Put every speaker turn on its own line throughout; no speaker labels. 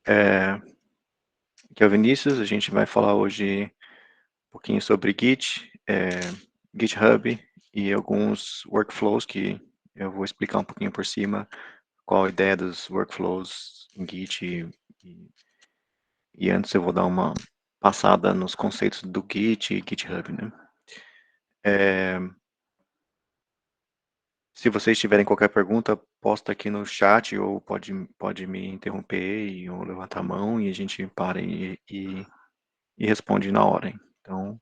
Aqui é o Vinícius, a gente vai falar hoje um pouquinho sobre Git, GitHub e alguns workflows que eu vou explicar um pouquinho por cima qual a ideia dos workflows em Git e antes eu vou dar uma passada nos conceitos do Git e GitHub, né? Se vocês tiverem qualquer pergunta, posta aqui no chat ou pode me interromper ou levantar a mão e a gente para e responde na hora. Hein? Então,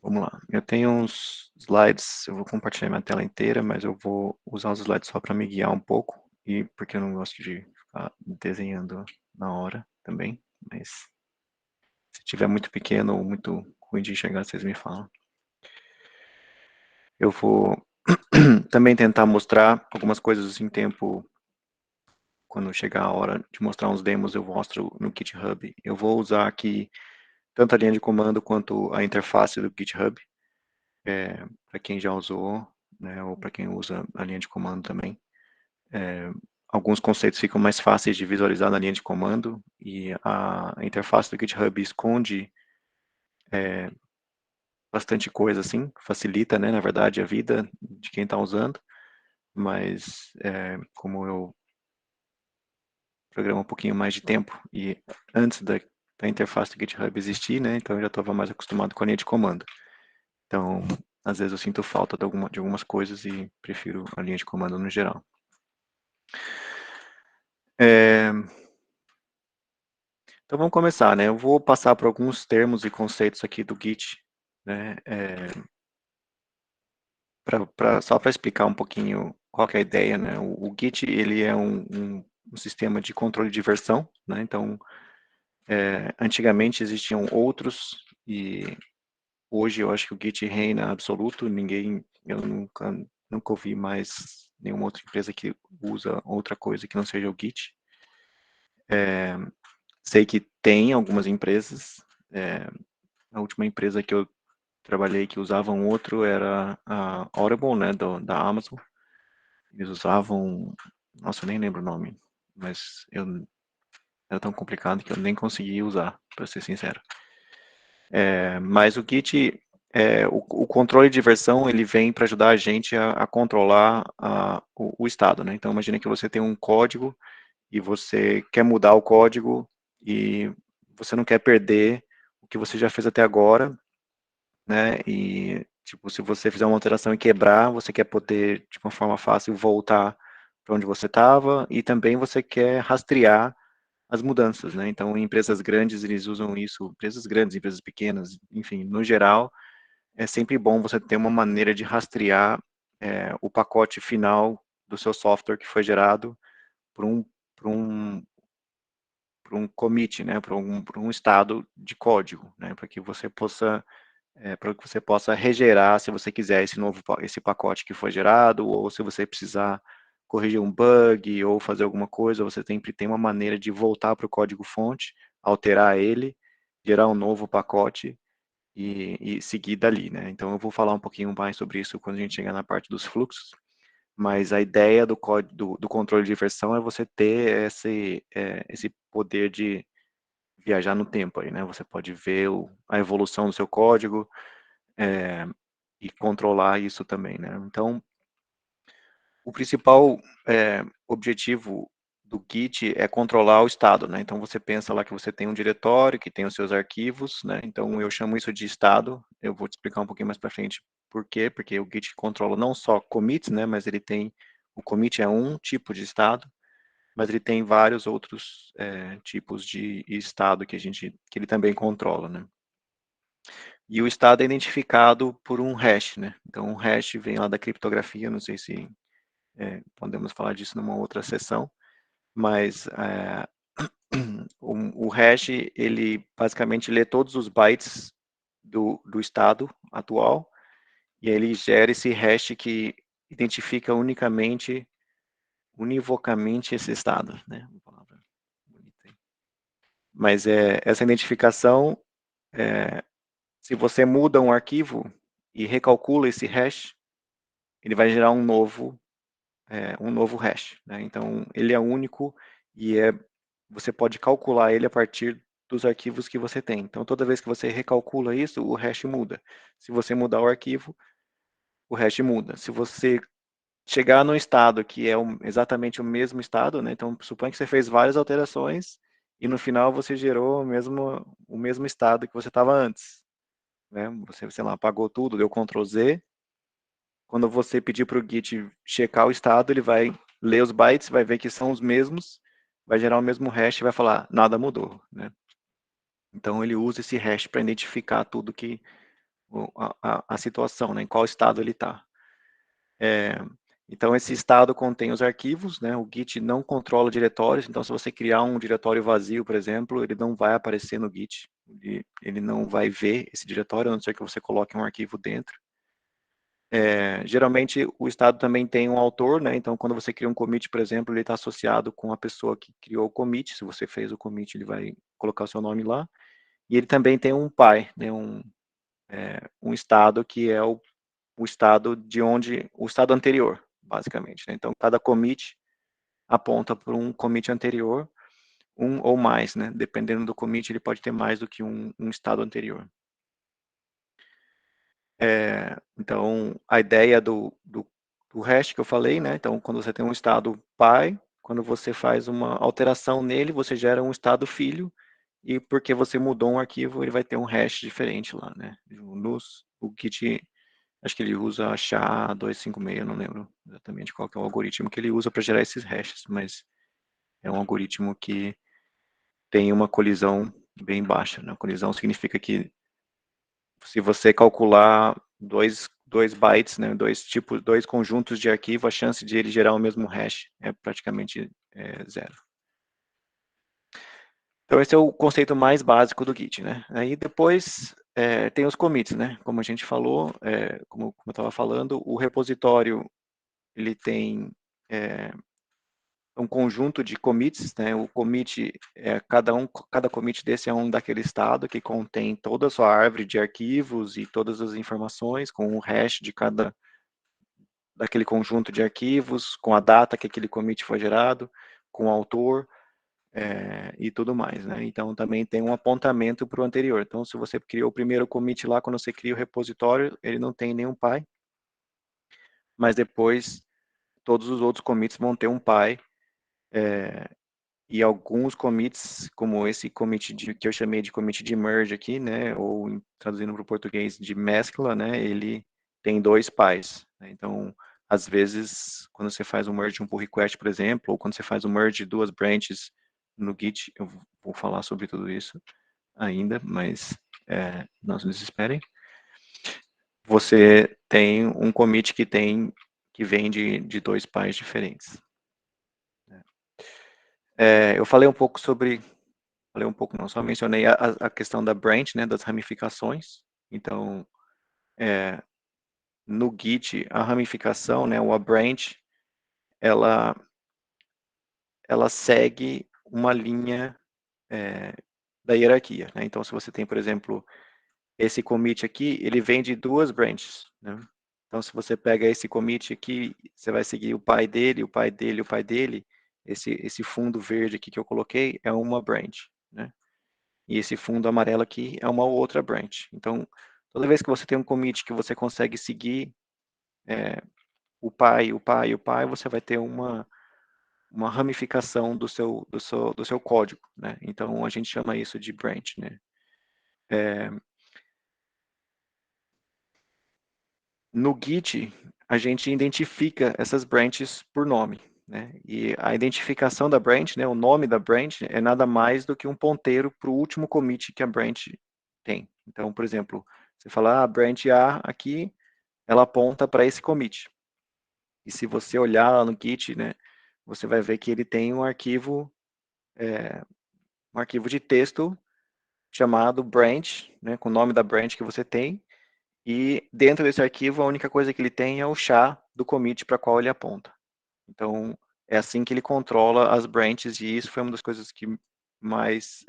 vamos lá. Eu tenho uns slides, eu vou compartilhar minha tela inteira, mas eu vou usar os slides só para me guiar um pouco, e porque eu não gosto de ficar desenhando na hora também, mas se tiver muito pequeno ou muito ruim de enxergar, vocês me falam. Eu vou também tentar mostrar algumas coisas em tempo, quando chegar a hora de mostrar uns demos, eu mostro no GitHub. Eu vou usar aqui tanto a linha de comando quanto a interface do GitHub, para quem já usou, né, ou para quem usa a linha de comando também. Alguns conceitos ficam mais fáceis de visualizar na linha de comando e a interface do GitHub esconde bastante coisa, assim, facilita, né, na verdade, a vida de quem está usando, mas como eu programo um pouquinho mais de tempo e antes da interface do GitHub existir, né, então eu já estava mais acostumado com a linha de comando. Então, às vezes eu sinto falta de algumas coisas e prefiro a linha de comando no geral. Então vamos começar, né? Eu vou passar por alguns termos e conceitos aqui do Git, né? Só para explicar um pouquinho qual que é a ideia, né? O Git, ele é um sistema de controle de versão, né? Então, antigamente existiam outros e hoje eu acho que o Git reina absoluto. Eu nunca ouvi mais nenhuma outra empresa que usa outra coisa que não seja o Git. Sei que tem algumas empresas, a última empresa que eu trabalhei que usava um outro era a Audible, né, da Amazon. Eles usavam, nossa, eu nem lembro o nome, mas era tão complicado que eu nem consegui usar, para ser sincero. Mas o Git, o controle de versão, ele vem para ajudar a gente a controlar o estado, né? Então, imagine que você tem um código e você quer mudar o código e você não quer perder o que você já fez até agora, né? E, tipo, se você fizer uma alteração e quebrar, você quer poder, de uma forma fácil, voltar para onde você estava e também você quer rastrear as mudanças, né? Então, em empresas grandes, eles usam isso, empresas grandes, empresas pequenas, enfim, no geral, é sempre bom você ter uma maneira de rastrear o pacote final do seu software que foi gerado por por um, por um commit, né? Por um estado de código, né? Para que você possa regerar, se você quiser, esse pacote que foi gerado, ou se você precisar corrigir um bug ou fazer alguma coisa, você sempre tem uma maneira de voltar para o código-fonte, alterar ele, gerar um novo pacote e seguir dali, né? Então eu vou falar um pouquinho mais sobre isso quando a gente chegar na parte dos fluxos, mas a ideia do controle de versão é você ter esse poder de viajar no tempo aí, né? Você pode ver a evolução do seu código, e controlar isso também, né? Então, o principal objetivo do Git é controlar o estado, né? Então, você pensa lá que você tem um diretório, que tem os seus arquivos, né? Então, eu chamo isso de estado. Eu vou te explicar um pouquinho mais para frente por quê, porque o Git controla não só commits, né? Mas o commit é um tipo de estado, mas ele tem vários outros tipos de estado que ele também controla, né? E o estado é identificado por um hash, né? Então, um hash vem lá da criptografia, não sei se podemos falar disso numa outra sessão, mas o hash, ele basicamente lê todos os bytes do estado atual, e aí ele gera esse hash que identifica univocamente esse estado, né? Uma palavra bonita aí. Mas essa identificação, se você muda um arquivo e recalcula esse hash, ele vai gerar um novo um novo hash, né? Então, ele é único e você pode calcular ele a partir dos arquivos que você tem. Então, toda vez que você recalcula isso, o hash muda. Se você mudar o arquivo, o hash muda. Se você chegar num estado que é exatamente o mesmo estado, né? Então, suponha que você fez várias alterações e no final você gerou o mesmo estado que você estava antes, né? Você, sei lá, apagou tudo, deu Ctrl Z. Quando você pedir para o Git checar o estado, ele vai ler os bytes, vai ver que são os mesmos, vai gerar o mesmo hash e vai falar, nada mudou, né? Então, ele usa esse hash para identificar tudo que, a situação, né? Em qual estado ele está. Então, esse estado contém os arquivos, né? O Git não controla diretórios, então se você criar um diretório vazio, por exemplo, ele não vai aparecer no Git, ele não vai ver esse diretório, a não ser que você coloque um arquivo dentro. Geralmente, o estado também tem um autor, né? Então, quando você cria um commit, por exemplo, ele está associado com a pessoa que criou o commit, se você fez o commit, ele vai colocar o seu nome lá, e ele também tem um pai, né? Um estado que é o estado o estado anterior, basicamente, né? Então, cada commit aponta para um commit anterior, um ou mais, né? Dependendo do commit, ele pode ter mais do que um estado anterior. Então, a ideia do hash que eu falei, né? Então, quando você tem um estado pai, quando você faz uma alteração nele, você gera um estado filho, e porque você mudou um arquivo, ele vai ter um hash diferente lá, né? O Git, acho que ele usa SHA-256, eu não lembro exatamente qual que é o algoritmo que ele usa para gerar esses hashes, mas é um algoritmo que tem uma colisão bem baixa, né? Colisão significa que se você calcular dois bytes, né, dois conjuntos de arquivo, a chance de ele gerar o mesmo hash é praticamente zero. Então, esse é o conceito mais básico do Git, né? Aí depois tem os commits, né? Como a gente falou, como eu estava falando, o repositório ele tem um conjunto de commits, né? O commit, cada commit desse é um daquele estado que contém toda a sua árvore de arquivos e todas as informações com o hash de cada daquele conjunto de arquivos, com a data que aquele commit foi gerado, com o autor e tudo mais, né? Então também tem um apontamento para o anterior. Então, se você criou o primeiro commit lá, quando você cria o repositório, ele não tem nenhum pai, mas depois todos os outros commits vão ter um pai. E alguns commits, como esse commit que eu chamei de commit de merge aqui, né, ou traduzindo para o português de mescla, né, ele tem dois pais, né? Então, às vezes, quando você faz um merge de um pull request, por exemplo, ou quando você faz um merge de duas branches no Git, eu vou falar sobre tudo isso ainda, mas não se desesperem. Você tem um commit que vem de dois pais diferentes. Eu falei um pouco não, só mencionei a questão da branch, né, das ramificações. Então, no Git, a ramificação, né, ou a branch, ela segue uma linha da hierarquia, né? Então, se você tem, por exemplo, esse commit aqui, ele vem de duas branches, né? Então, se você pega esse commit aqui, você vai seguir o pai dele, o pai dele, o pai dele, esse fundo verde aqui que eu coloquei é uma branch, né? E esse fundo amarelo aqui é uma outra branch. Então, toda vez que você tem um commit que você consegue seguir o pai, o pai, o pai, você vai ter uma ramificação do seu código, né? Então, a gente chama isso de branch, né? No Git, a gente identifica essas branches por nome, né? E a identificação da branch, né, o nome da branch, é nada mais do que um ponteiro para o último commit que a branch tem. Então, por exemplo, você fala, a branch A aqui, ela aponta para esse commit. E se você olhar lá no Git, né, você vai ver que ele tem um arquivo de texto chamado branch, né, com o nome da branch que você tem, e dentro desse arquivo a única coisa que ele tem é o SHA do commit para qual ele aponta. Então, é assim que ele controla as branches, e isso foi uma das coisas que mais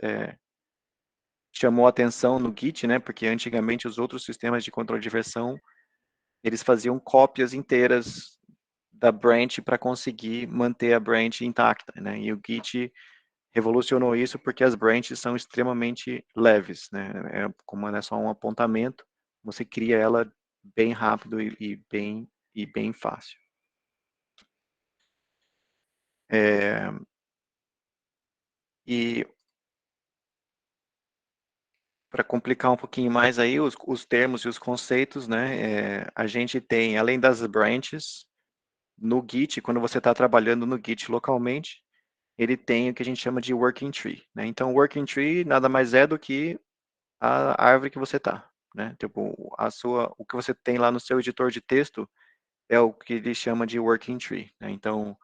chamou a atenção no Git, né, porque antigamente os outros sistemas de controle de versão, eles faziam cópias inteiras da branch para conseguir manter a branch intacta, né? E o Git revolucionou isso porque as branches são extremamente leves, né? Como é só um apontamento, você cria ela bem rápido e bem fácil. E para complicar um pouquinho mais aí os termos e os conceitos, né? A gente tem, além das branches, no Git, quando você está trabalhando no Git localmente, ele tem o que a gente chama de working tree, né? Então, o working tree nada mais é do que a árvore que você está, né? Tipo, o que você tem lá no seu editor de texto é o que ele chama de working tree, né? Então,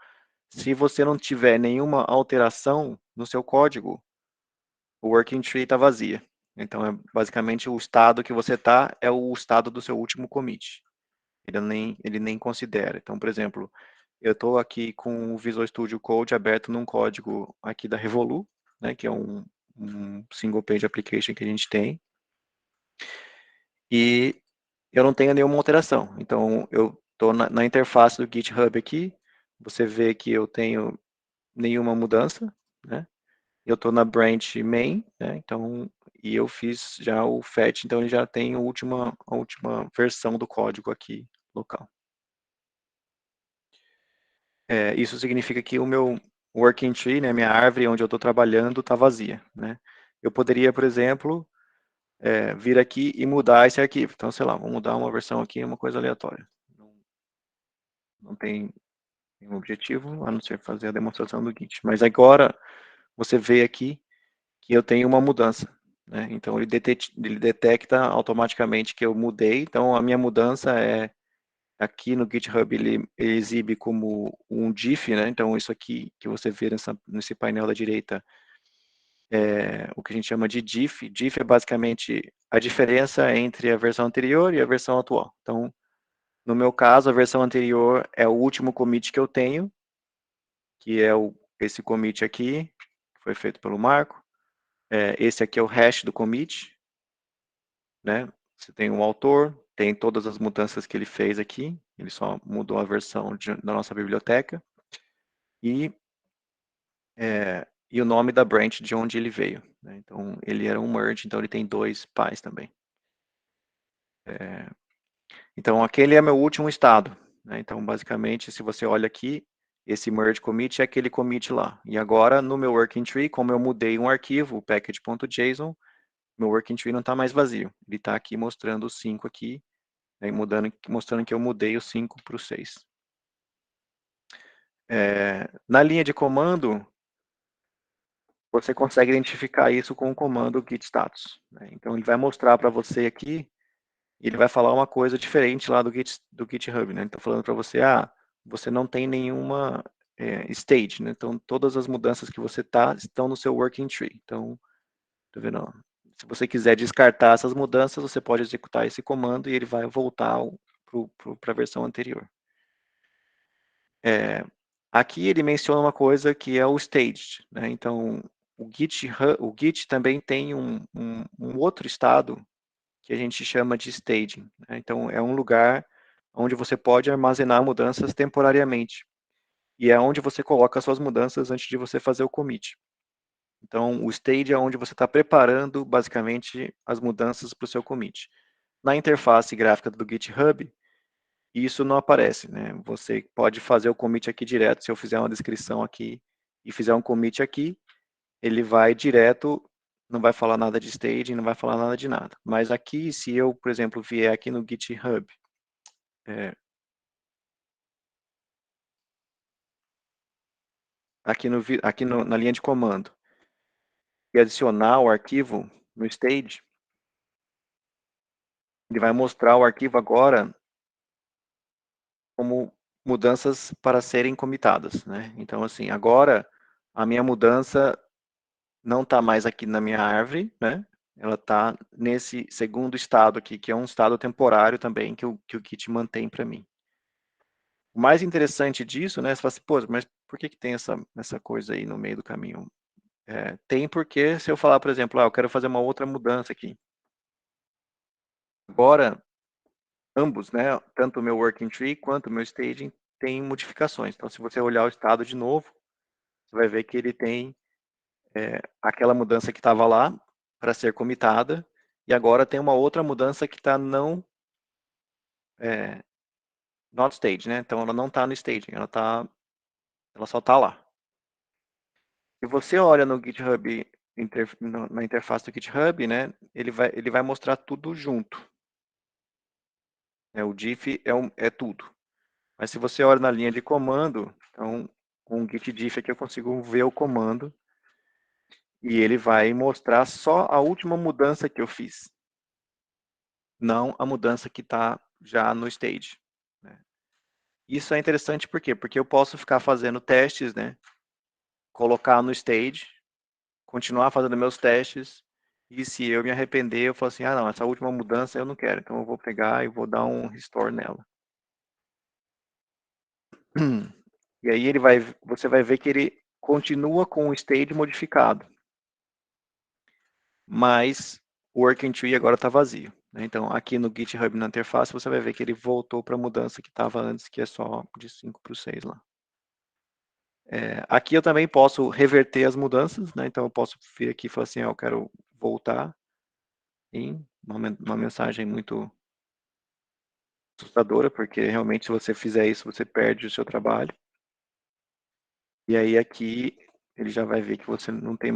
se você não tiver nenhuma alteração no seu código, o working tree está vazia. Então, basicamente o estado que você está é o estado do seu último commit. Ele nem considera. Então, por exemplo, eu estou aqui com o Visual Studio Code aberto num código aqui da Revolu, né, que é um single page application que a gente tem, e eu não tenho nenhuma alteração. Então, eu estou na interface do GitHub aqui, você vê que eu tenho nenhuma mudança, né? Eu estou na branch main, né? Então, e eu fiz já o fetch, então ele já tem a última versão do código aqui local. Isso significa que o meu working tree, né, minha árvore onde eu estou trabalhando, está vazia, né? Eu poderia, por exemplo, vir aqui e mudar esse arquivo. Então, sei lá, vou mudar uma versão aqui, uma coisa aleatória. Não tem nenhum objetivo, a não ser fazer a demonstração do Git. Mas agora, você vê aqui que eu tenho uma mudança, né? Então, ele detecta automaticamente que eu mudei. Então, a minha mudança é aqui no GitHub ele exibe como um diff, né? Então isso aqui que você vê nesse painel da direita é o que a gente chama de diff. Diff é basicamente a diferença entre a versão anterior e a versão atual. Então, no meu caso, a versão anterior é o último commit que eu tenho, que é esse commit aqui, que foi feito pelo Marco. Esse aqui é o hash do commit, né? Você tem um autor, tem todas as mudanças que ele fez aqui, ele só mudou a versão da nossa biblioteca, e, e o nome da branch de onde ele veio, né? Então, ele era um merge, então ele tem 2 pais também. Então, aquele é meu último estado, né? Então, basicamente, se você olha aqui, esse merge commit é aquele commit lá. E agora, no meu working tree, como eu mudei um arquivo, o package.json, meu working tree não está mais vazio. Ele está aqui mostrando os 5 aqui, né, mostrando que eu mudei o 5 para o 6. Na linha de comando, você consegue identificar isso com o comando git status, né? Então, ele vai mostrar para você aqui, e ele vai falar uma coisa diferente lá do GitHub, né? Ele está falando para você, você não tem nenhuma stage, né? Então, todas as mudanças que você estão no seu working tree. Então, tá vendo? Se você quiser descartar essas mudanças, você pode executar esse comando e ele vai voltar para a versão anterior. Aqui ele menciona uma coisa que é o staged, né? Então, o Git também tem um outro estado que a gente chama de staging, né? Então, é um lugar onde você pode armazenar mudanças temporariamente. E é onde você coloca as suas mudanças antes de você fazer o commit. Então, o stage é onde você está preparando, basicamente, as mudanças para o seu commit. Na interface gráfica do GitHub, isso não aparece, né? Você pode fazer o commit aqui direto. Se eu fizer uma descrição aqui e fizer um commit aqui, ele vai direto, não vai falar nada de staging, não vai falar nada de nada. Mas aqui, se eu, por exemplo, vier aqui no GitHub, na linha de comando, e adicionar o arquivo no stage, ele vai mostrar o arquivo agora como mudanças para serem comitadas, né? Então, assim, agora a minha mudança não está mais aqui na minha árvore, né? Ela está nesse segundo estado aqui, que é um estado temporário também, que o Git mantém para mim. O mais interessante disso, né? Você fala assim, pô, mas por que tem essa coisa aí no meio do caminho? Tem porque se eu falar, por exemplo, eu quero fazer uma outra mudança aqui. Agora, ambos, né? Tanto o meu working tree quanto o meu staging tem modificações. Então, se você olhar o estado de novo, você vai ver que ele tem aquela mudança que estava lá para ser comitada, e agora tem uma outra mudança que está não not stage, né? Então ela não está no staging, ela só está lá. Se você olha no GitHub, na interface do GitHub, né? Ele vai mostrar tudo junto. O diff é tudo. Mas se você olha na linha de comando, então com o git diff aqui eu consigo ver o comando e ele vai mostrar só a última mudança que eu fiz, não a mudança que está já no stage, né? Isso é interessante por quê? Porque eu posso ficar fazendo testes, né? Colocar no stage, continuar fazendo meus testes, e se eu me arrepender, eu falo assim, ah não, essa última mudança eu não quero, então eu vou pegar e vou dar um restore nela. E aí você vai ver que ele continua com o stage modificado, mas o working tree agora está vazio, né? Então aqui no GitHub na interface você vai ver que ele voltou para a mudança que estava antes, que é só de 5 para o 6 lá. Aqui eu também posso reverter as mudanças, né? Então eu posso vir aqui e falar assim, eu quero voltar em uma mensagem muito assustadora, porque realmente se você fizer isso, você perde o seu trabalho. E aí aqui ele já vai ver que você não tem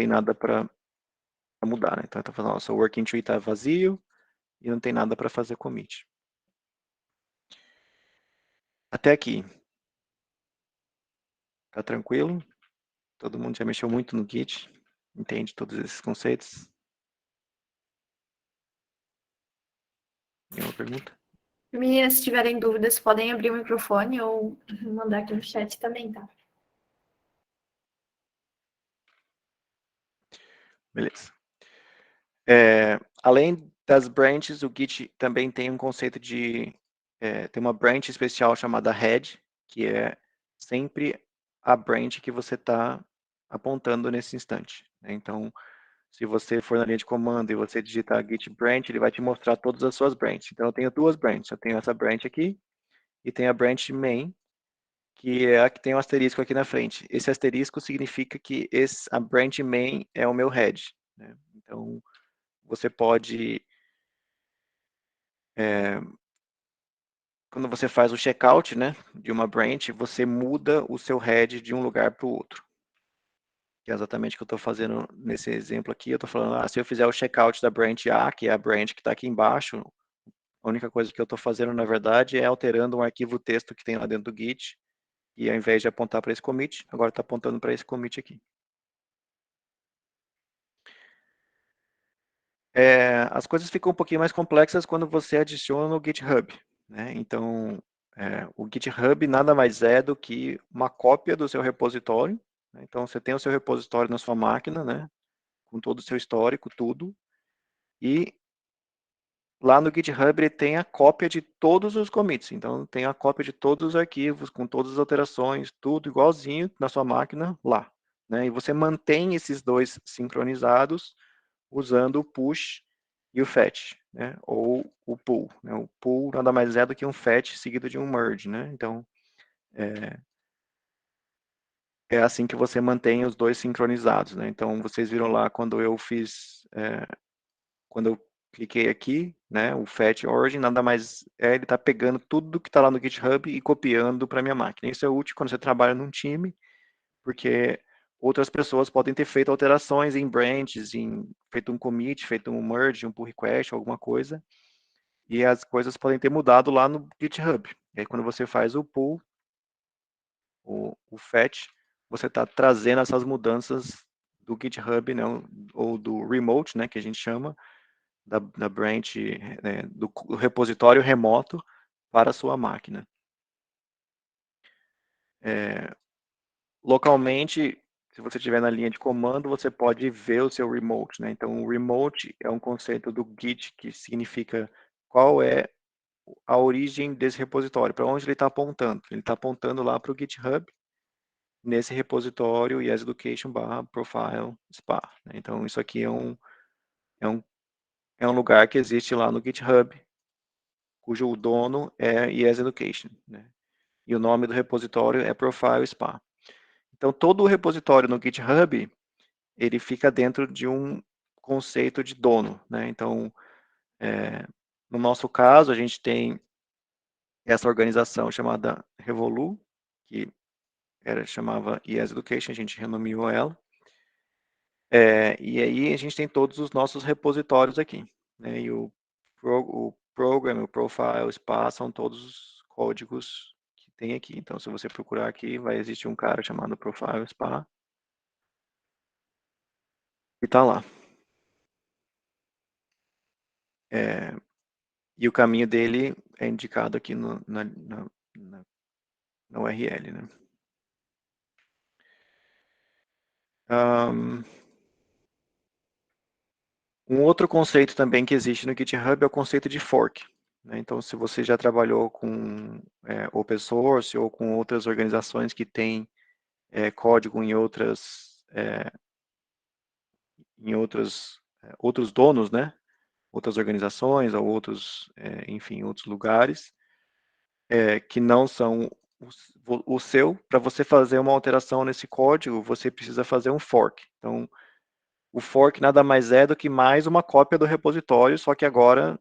nada para mudar, né? Então está falando, nossa, o working tree está vazio e não tem nada para fazer commit. Até aqui, tá tranquilo? Todo mundo já mexeu muito no Git, entende todos esses conceitos? Nenhuma pergunta?
Meninas, se tiverem dúvidas, podem abrir o microfone ou mandar aqui no chat também, tá?
Beleza. Além das branches, o Git também tem um conceito de... tem uma branch especial chamada head, que é sempre a branch que você está apontando nesse instante, né? Então, se você for na linha de comando e você digitar git branch, ele vai te mostrar todas as suas branches. Então, eu tenho duas branches. Eu tenho essa branch aqui e tenho a branch main, que é a que tem um asterisco aqui na frente. Esse asterisco significa que a branch main é o meu head, né? Então, você pode... quando você faz o checkout, né, de uma branch, você muda o seu head de um lugar para o outro. Que é exatamente o que eu estou fazendo nesse exemplo aqui. Eu estou falando, se eu fizer o checkout da branch A, que é a branch que está aqui embaixo, a única coisa que eu estou fazendo, na verdade, é alterando um arquivo texto que tem lá dentro do Git, e ao invés de apontar para esse commit, agora está apontando para esse commit aqui. As coisas ficam um pouquinho mais complexas quando você adiciona o GitHub, né? Então, o GitHub nada mais é do que uma cópia do seu repositório, né? Então, você tem o seu repositório na sua máquina, né? Com todo o seu histórico, tudo, e lá no GitHub ele tem a cópia de todos os commits, então tem a cópia de todos os arquivos, com todas as alterações, tudo igualzinho na sua máquina lá, né? E você mantém esses dois sincronizados usando o push e o fetch, né? Ou o pull, né? O pull nada mais é do que um fetch seguido de um merge, né? Então, é assim que você mantém os dois sincronizados, né? Então, vocês viram lá quando eu fiz, quando eu cliquei aqui, né? O fetch origin nada mais é, ele está pegando tudo que está lá no GitHub e copiando para minha máquina. Isso é útil quando você trabalha num time, porque outras pessoas podem ter feito alterações em branches, feito um commit, feito um merge, um pull request, alguma coisa, e as coisas podem ter mudado lá no GitHub. E aí, quando você faz o pull, o fetch, você está trazendo essas mudanças do GitHub, né, ou do remote, né, que a gente chama, da branch, né, do repositório remoto para a sua máquina. Localmente, se você estiver na linha de comando, você pode ver o seu remote, né? Então, o remote é um conceito do Git que significa qual é a origem desse repositório, para onde ele está apontando. Ele está apontando lá para o GitHub, nesse repositório yeseducation/profile spa, né? Então, isso aqui é um, é um lugar que existe lá no GitHub, cujo dono é yeseducation, né? e o nome do repositório é Profile Spa. Então, todo o repositório no GitHub, ele fica dentro de um conceito de dono, né? Então, no nosso caso, a gente tem essa organização chamada Revolu, que chamava Yes Education, a gente renomeou ela. E aí a gente tem todos os nossos repositórios aqui, né? E o Program, o Profile, o Spa são todos os códigos que tem aqui. Então, se você procurar aqui, vai existir um cara chamado Profile Spa e tá lá. E o caminho dele é indicado aqui na URL, né? Um outro conceito também que existe no GitHub é o conceito de fork, né? Então, se você já trabalhou com open source ou com outras organizações que têm código em outros donos, né? Outras organizações ou outros, enfim, outros lugares, que não são o seu, para você fazer uma alteração nesse código, você precisa fazer um fork. Então, o fork nada mais é do que mais uma cópia do repositório, só que agora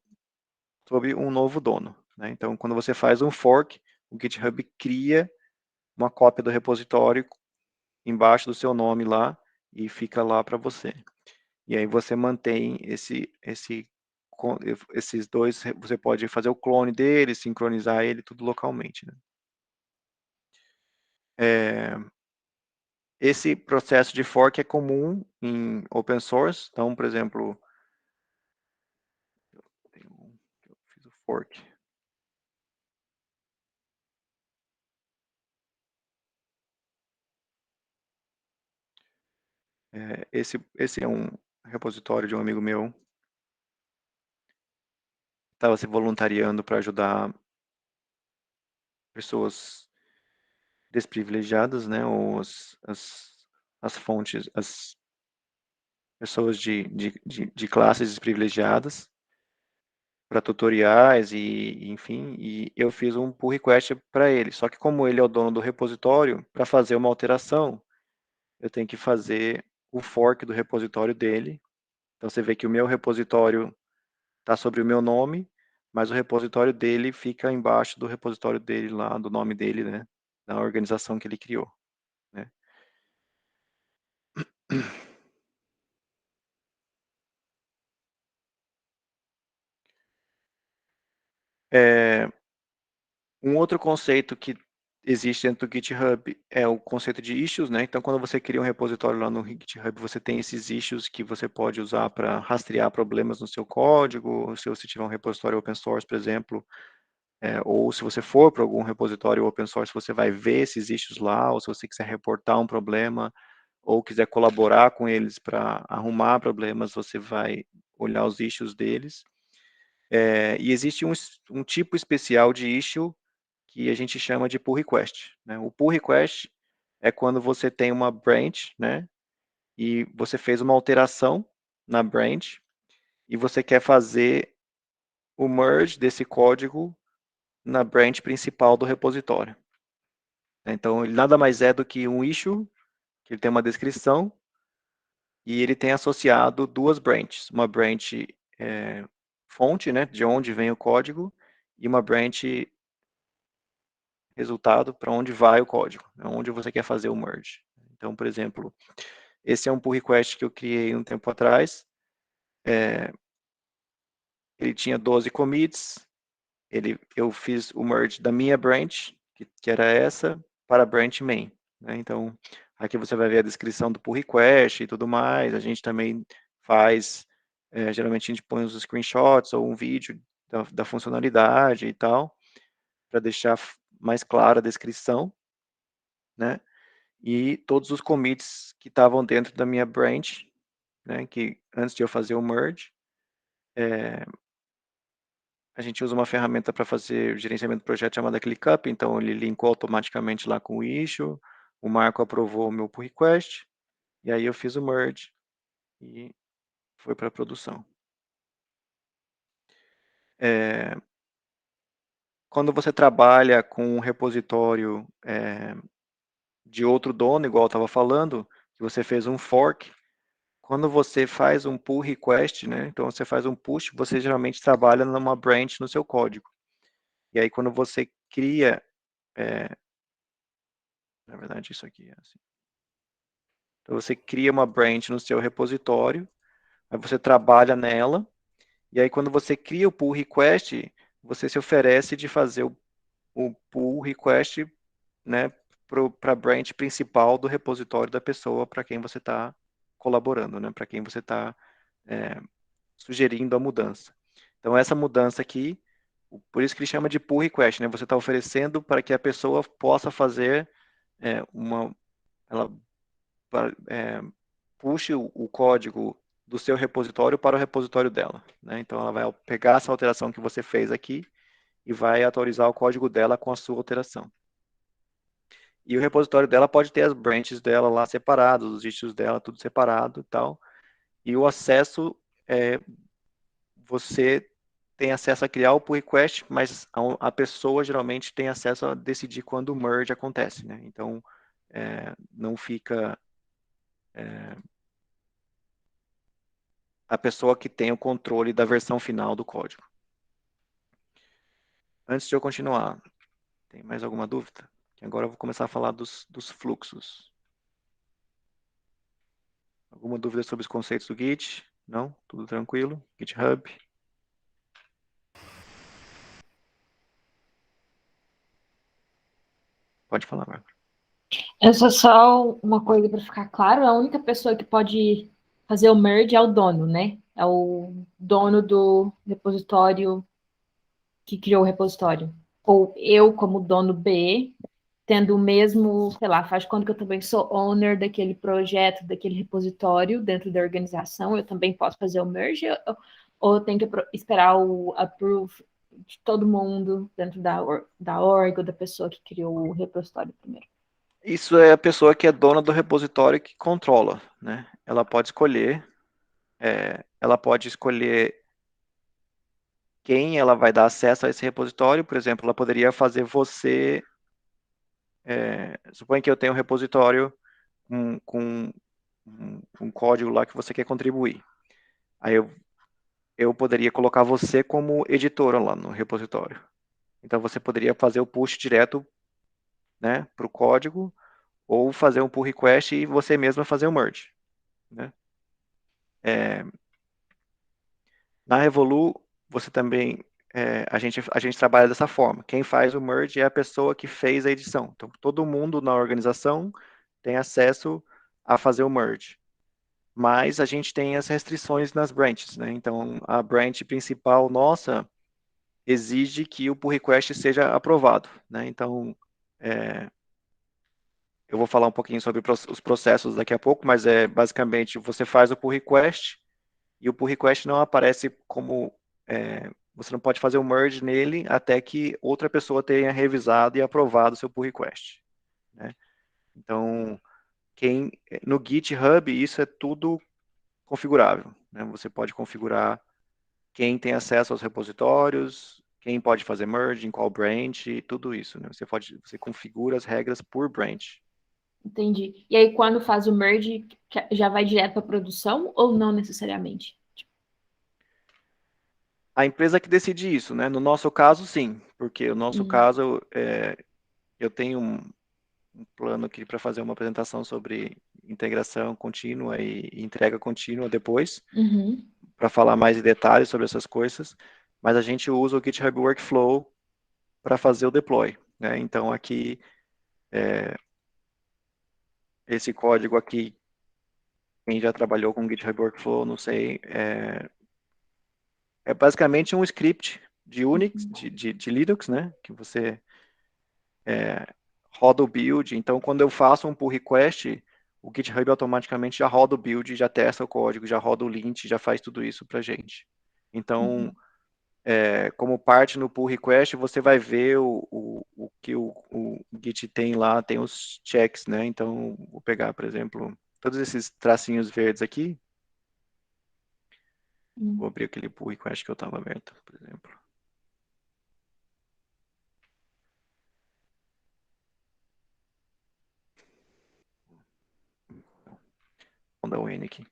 sob um novo dono, né? Então, quando você faz um fork, o GitHub cria uma cópia do repositório embaixo do seu nome lá e fica lá para você. E aí você mantém esses dois, você pode fazer o clone dele, sincronizar ele tudo localmente, né? Esse processo de fork é comum em open source. Então, por exemplo, eu fiz o fork. Esse é um repositório de um amigo meu. Estava se voluntariando para ajudar pessoas desprivilegiadas, né, ou as fontes, as pessoas de classes desprivilegiadas para tutoriais e, enfim, e eu fiz um pull request para ele. Só que como ele é o dono do repositório, para fazer uma alteração, eu tenho que fazer o fork do repositório dele. Então você vê que o meu repositório está sobre o meu nome, mas o repositório dele fica embaixo do repositório dele lá, do nome dele, né, da organização que ele criou, né? Um outro conceito que existe dentro do GitHub é o conceito de issues, né? Então, quando você cria um repositório lá no GitHub, você tem esses issues que você pode usar para rastrear problemas no seu código, se você tiver um repositório open source, por exemplo, ou se você for para algum repositório open source, você vai ver esses issues lá, ou se você quiser reportar um problema, ou quiser colaborar com eles para arrumar problemas, você vai olhar os issues deles. E existe um tipo especial de issue que a gente chama de pull request, né? O pull request é quando você tem uma branch, né? E você fez uma alteração na branch e você quer fazer o merge desse código na branch principal do repositório. Então, ele nada mais é do que um issue, que ele tem uma descrição, e ele tem associado duas branches. Uma branch fonte, né, de onde vem o código, e uma branch resultado para onde vai o código, onde você quer fazer o merge. Então, por exemplo, esse é um pull request que eu criei um tempo atrás. Ele tinha 12 commits. Eu fiz o merge da minha branch, que era essa, para a branch main, né? Então, aqui você vai ver a descrição do pull request e tudo mais. A gente também faz, geralmente a gente põe os screenshots ou um vídeo da funcionalidade e tal, para deixar mais clara a descrição, né? E todos os commits que estavam dentro da minha branch, né, que antes de eu fazer o merge, a gente usa uma ferramenta para fazer o gerenciamento do projeto chamada ClickUp, então ele linkou automaticamente lá com o issue, o Marco aprovou o meu pull request, e aí eu fiz o merge e foi para a produção. quando você trabalha com um repositório de outro dono, igual eu estava falando, que você fez um fork, quando você faz um pull request, né, então você faz um push, você geralmente trabalha numa branch no seu código. E aí quando você cria, na verdade isso aqui é assim. Então você cria uma branch no seu repositório, aí você trabalha nela, e aí quando você cria o pull request, você se oferece de fazer o pull request, né, para a branch principal do repositório da pessoa para quem você está colaborando, né, para quem você está sugerindo a mudança. Então essa mudança aqui, por isso que ele chama de pull request, né, você está oferecendo para que a pessoa possa fazer ela puxe o código do seu repositório para o repositório dela, né? Então ela vai pegar essa alteração que você fez aqui e vai atualizar o código dela com a sua alteração. E o repositório dela pode ter as branches dela lá separadas, os issues dela tudo separado e tal. E o acesso, você tem acesso a criar o pull request, mas a pessoa geralmente tem acesso a decidir quando o merge acontece, né? Então, não fica a pessoa que tem o controle da versão final do código. Antes de eu continuar, tem mais alguma dúvida? Agora eu vou começar a falar dos fluxos. Alguma dúvida sobre os conceitos do Git? Não? Tudo tranquilo? GitHub? Pode falar, Marco.
Essa é só uma coisa para ficar claro, a única pessoa que pode fazer o merge é o dono, né? É o dono do repositório que criou o repositório. Ou eu, como dono B, tendo o mesmo, sei lá, faz conta que eu também sou owner daquele projeto, daquele repositório dentro da organização, eu também posso fazer o merge, ou eu tenho que esperar o approve de todo mundo dentro da org ou da pessoa que criou o repositório primeiro.
Isso é a pessoa que é dona do repositório que controla, né? Ela pode escolher quem ela vai dar acesso a esse repositório. Por exemplo, ela poderia fazer você. Suponha que eu tenho um repositório com um código lá que você quer contribuir. Aí eu poderia colocar você como editora lá no repositório. Então você poderia fazer o push direto, né, para o código, ou fazer um pull request e você mesma fazer o merge, né? Na Revolu, você também, a gente trabalha dessa forma. Quem faz o merge é a pessoa que fez a edição. Então, todo mundo na organização tem acesso a fazer o merge. Mas a gente tem as restrições nas branches, né? Então, a branch principal nossa exige que o pull request seja aprovado, né? Então, eu vou falar um pouquinho sobre os processos daqui a pouco, mas basicamente você faz o pull request e o pull request não aparece como você não pode fazer o merge nele até que outra pessoa tenha revisado e aprovado o seu pull request, né? Então, no GitHub isso é tudo configurável, né? Você pode configurar quem tem acesso aos repositórios, quem pode fazer merge, em qual branch, tudo isso, né? Você configura as regras por branch.
Entendi. E aí, quando faz o merge, já vai direto para produção ou não necessariamente?
A empresa que decide isso, né? No nosso caso, sim, porque o nosso caso, eu tenho um plano aqui para fazer uma apresentação sobre integração contínua e entrega contínua depois, para falar mais em detalhes sobre essas coisas, mas a gente usa o GitHub Workflow para fazer o deploy, né? Então aqui, esse código aqui, quem já trabalhou com GitHub Workflow, não sei, é basicamente um script de Unix, de Linux, né? Que você roda o build. Então, quando eu faço um pull request, o GitHub automaticamente já roda o build, já testa o código, já roda o lint, já faz tudo isso para gente. Então, como parte no pull request, você vai ver o que o Git tem lá, tem os checks, né? Então, vou pegar, por exemplo, todos esses tracinhos verdes aqui. Vou abrir aquele pull request que eu estava aberto, por exemplo. da UN aqui.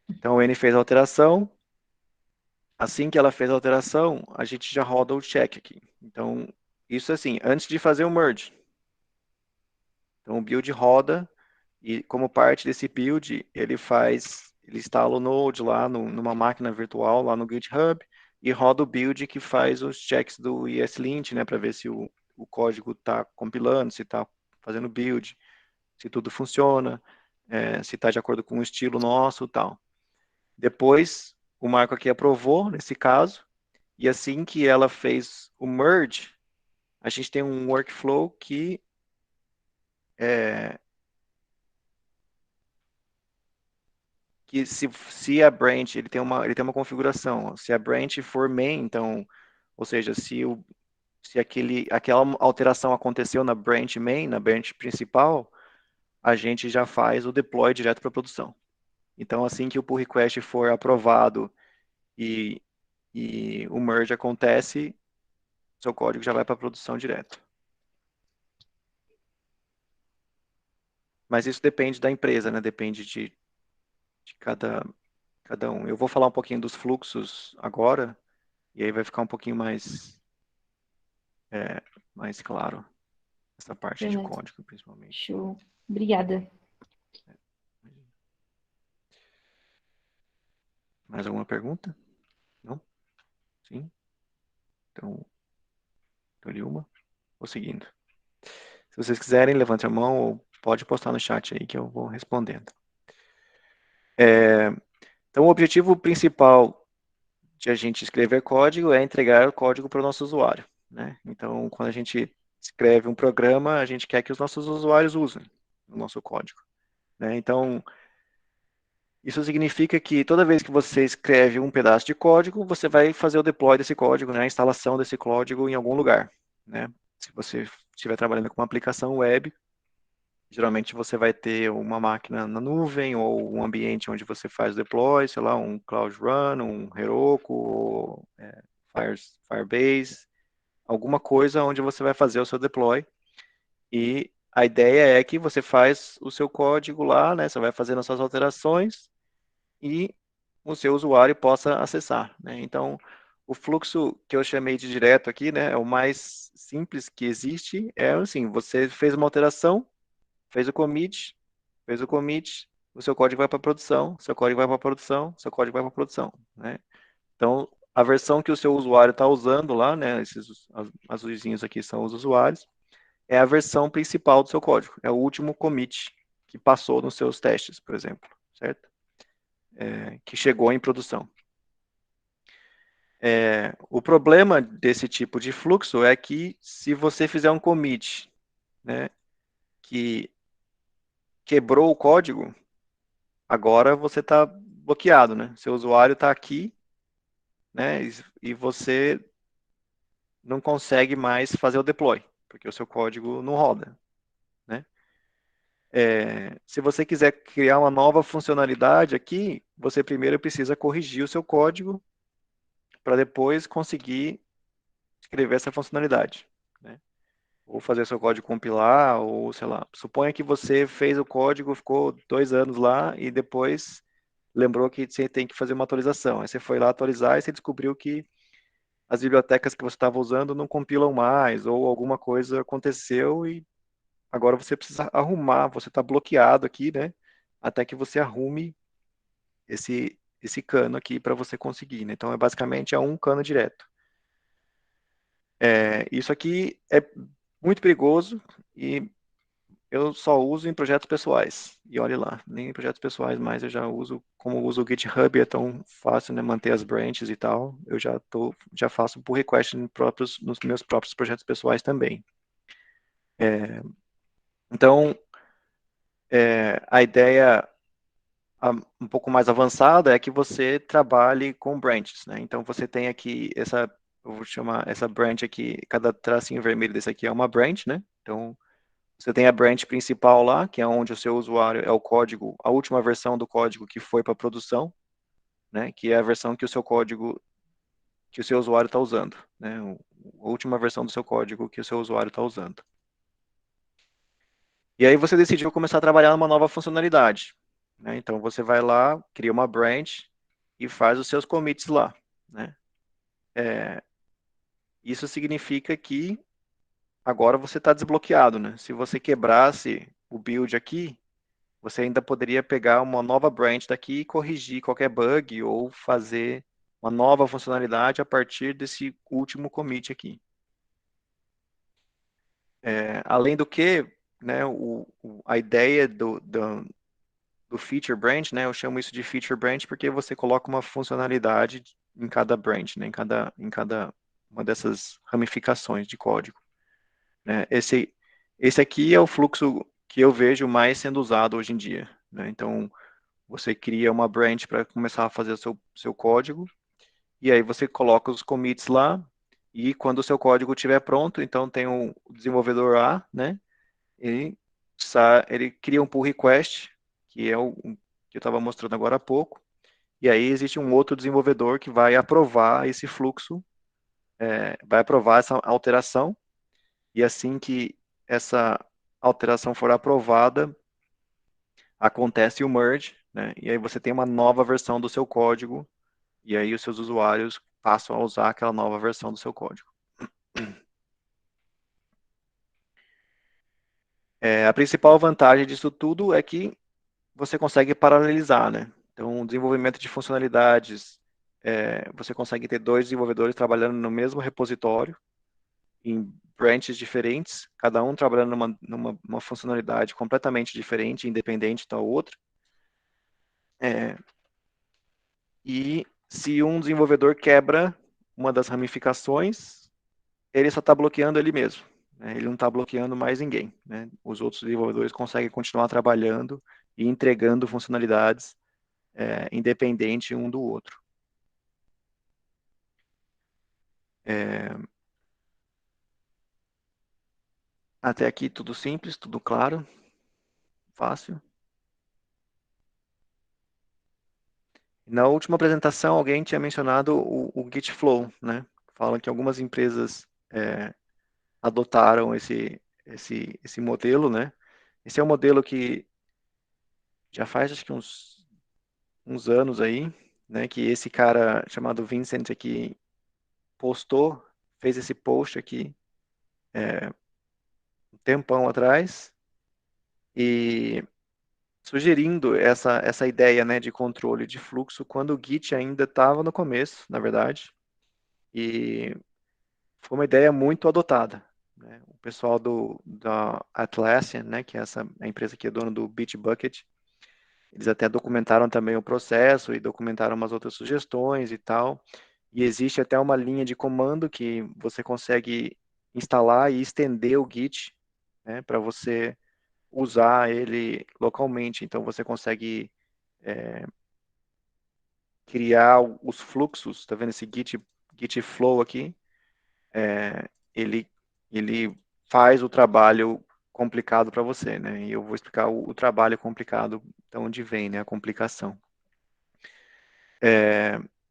Então, a UN fez a alteração. Assim que ela fez a alteração, a gente já roda o check aqui. Então, isso assim, antes de fazer o merge. Então, o build roda e como parte desse build, ele instala o Node lá numa máquina virtual, lá no GitHub, e roda o build que faz os checks do ESLint, né, para ver se o código está compilando, se está fazendo build, se tudo funciona, se está de acordo com o estilo nosso e tal. Depois, o Marco aqui aprovou, nesse caso, e assim que ela fez o merge, a gente tem um workflow que se a branch ele tem uma configuração, se a branch for main, então, ou seja, se aquela alteração aconteceu na branch main, na branch principal, a gente já faz o deploy direto para a produção. Então, assim que o pull request for aprovado e o merge acontece, seu código já vai para a produção direto. Mas isso depende da empresa, né? Depende de cada um. Eu vou falar um pouquinho dos fluxos agora, e aí vai ficar um pouquinho mais claro essa parte de
Verdade.
código, principalmente.
Show. Obrigada.
Mais alguma pergunta? Não? Sim? Então, escolhi uma. Vou seguindo. Se vocês quiserem, levante a mão ou pode postar no chat aí que eu vou respondendo. Então, o objetivo principal de a gente escrever código é entregar o código para o nosso usuário, né? Então, quando a gente escreve um programa, a gente quer que os nossos usuários usem o nosso código, né? Então, isso significa que toda vez que você escreve um pedaço de código, você vai fazer o deploy desse código, né? A instalação desse código em algum lugar, né? Se você estiver trabalhando com uma aplicação web, geralmente você vai ter uma máquina na nuvem ou um ambiente onde você faz o deploy, sei lá, um Cloud Run, um Heroku, ou, Firebase, alguma coisa onde você vai fazer o seu deploy. E a ideia é que você faz o seu código lá, né? Você vai fazendo as suas alterações e o seu usuário possa acessar, né? Então, o fluxo que eu chamei de direto aqui, né, é o mais simples que existe, é assim, você fez uma alteração, fez o commit, o seu código vai para produção, seu código vai para produção, seu código vai para produção, né? Então, a versão que o seu usuário está usando lá, né, esses azulzinhos aqui são os usuários, é a versão principal do seu código, é o último commit que passou nos seus testes, por exemplo, certo? Que chegou em produção. O problema desse tipo de fluxo é que se você fizer um commit, né, que quebrou o código, agora você está bloqueado, né? Seu usuário está aqui, né, e você não consegue mais fazer o deploy, porque o seu código não roda, né? Se você quiser criar uma nova funcionalidade aqui, você primeiro precisa corrigir o seu código para depois conseguir escrever essa funcionalidade, né? Ou fazer seu código compilar, ou sei lá. Suponha que você fez o código, ficou 2 anos lá e depois lembrou que você tem que fazer uma atualização. Aí você foi lá atualizar e você descobriu que as bibliotecas que você estava usando não compilam mais, ou alguma coisa aconteceu e agora você precisa arrumar, você está bloqueado aqui, né? Até que você arrume esse cano aqui para você conseguir, né? Então, basicamente é um cano direto. Isso aqui é muito perigoso e eu só uso em projetos pessoais. E olhe lá, nem em projetos pessoais mais eu já uso, como uso o GitHub, é tão fácil, né, manter as branches e tal, eu já faço pull request nos meus próprios projetos pessoais também. Então, a ideia um pouco mais avançada é que você trabalhe com branches, né? Então, você tem aqui eu vou chamar essa branch aqui, cada tracinho vermelho desse aqui é uma branch, né? Então, você tem a branch principal lá, que é onde o seu usuário é o código, a última versão do código que foi para produção, né? Que é a versão que o seu código, que o seu usuário está usando, né? A última versão do seu código que o seu usuário está usando. E aí você decidiu começar a trabalhar numa nova funcionalidade, né? Então você vai lá, cria uma branch e faz os seus commits lá, né? Isso significa que agora você está desbloqueado, né? Se você quebrasse o build aqui, você ainda poderia pegar uma nova branch daqui e corrigir qualquer bug ou fazer uma nova funcionalidade a partir desse último commit aqui. Além do que, né, a ideia do feature branch, né, eu chamo isso de feature branch porque você coloca uma funcionalidade em cada branch, né, em cada uma dessas ramificações de código, né. Esse aqui é o fluxo que eu vejo mais sendo usado hoje em dia, né. Então, você cria uma branch para começar a fazer o seu código, e aí você coloca os commits lá, e quando o seu código estiver pronto, então tem o desenvolvedor A, né, ele cria um pull request, que é o que eu estava mostrando agora há pouco, e aí existe um outro desenvolvedor que vai aprovar esse fluxo, vai aprovar essa alteração, e assim que essa alteração for aprovada, acontece o merge, né, e aí você tem uma nova versão do seu código, e aí os seus usuários passam a usar aquela nova versão do seu código. A principal vantagem disso tudo é que você consegue paralelizar, né? Então, o desenvolvimento de funcionalidades, você consegue ter dois desenvolvedores trabalhando no mesmo repositório, em branches diferentes, cada um trabalhando numa funcionalidade completamente diferente, independente da outra. E se um desenvolvedor quebra uma das ramificações, ele só está bloqueando ele mesmo, né? Ele não está bloqueando mais ninguém, né? Os outros desenvolvedores conseguem continuar trabalhando e entregando funcionalidades independente um do outro. Até aqui tudo simples, tudo claro, fácil. Na última apresentação, alguém tinha mencionado o Git Flow, né? Falam que algumas empresas adotaram esse modelo, né? Esse é um modelo que já faz, acho que uns anos aí, né? Que esse cara chamado Vincent aqui postou, fez esse post aqui um tempão atrás, e sugerindo essa ideia, né, de controle de fluxo quando o Git ainda estava no começo, na verdade, e foi uma ideia muito adotada, né? O pessoal da Atlassian, né, que é a empresa que é dona do Bitbucket, eles até documentaram também o processo e documentaram umas outras sugestões e tal, e existe até uma linha de comando que você consegue instalar e estender o Git, né, para você usar ele localmente, então você consegue criar os fluxos, tá vendo esse Git Flow aqui? Ele, ele faz o trabalho complicado para você, né? E eu vou explicar o trabalho complicado, de onde vem, né, a complicação.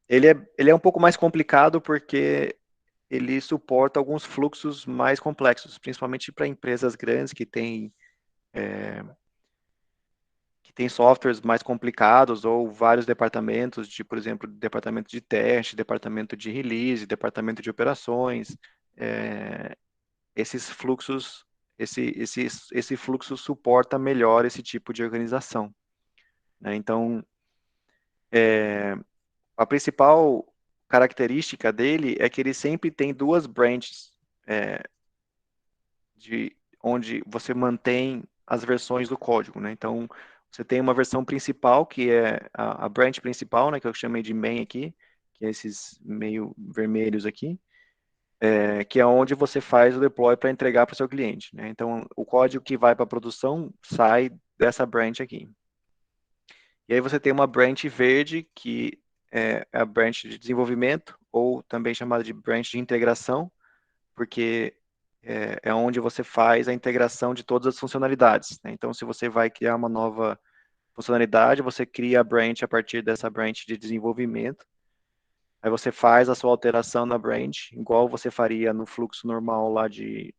Ele é um pouco mais complicado porque ele suporta alguns fluxos mais complexos, principalmente para empresas grandes que tem softwares mais complicados ou vários departamentos, por exemplo, departamento de teste, departamento de release, departamento de operações. Esses fluxos, esse fluxo suporta melhor esse tipo de organização, né? Então, a principal característica dele é que ele sempre tem duas branches, onde você mantém as versões do código, né? Então, você tem uma versão principal, que é a branch principal, né, que eu chamei de main aqui, que é esses meio vermelhos aqui, que é onde você faz o deploy para entregar para o seu cliente, né? Então, o código que vai para a produção sai dessa branch aqui. E aí você tem uma branch verde, que é a branch de desenvolvimento, ou também chamada de branch de integração, porque é onde você faz a integração de todas as funcionalidades, né? Então, se você vai criar uma nova funcionalidade, você cria a branch a partir dessa branch de desenvolvimento, aí você faz a sua alteração na branch, igual você faria no fluxo normal lá de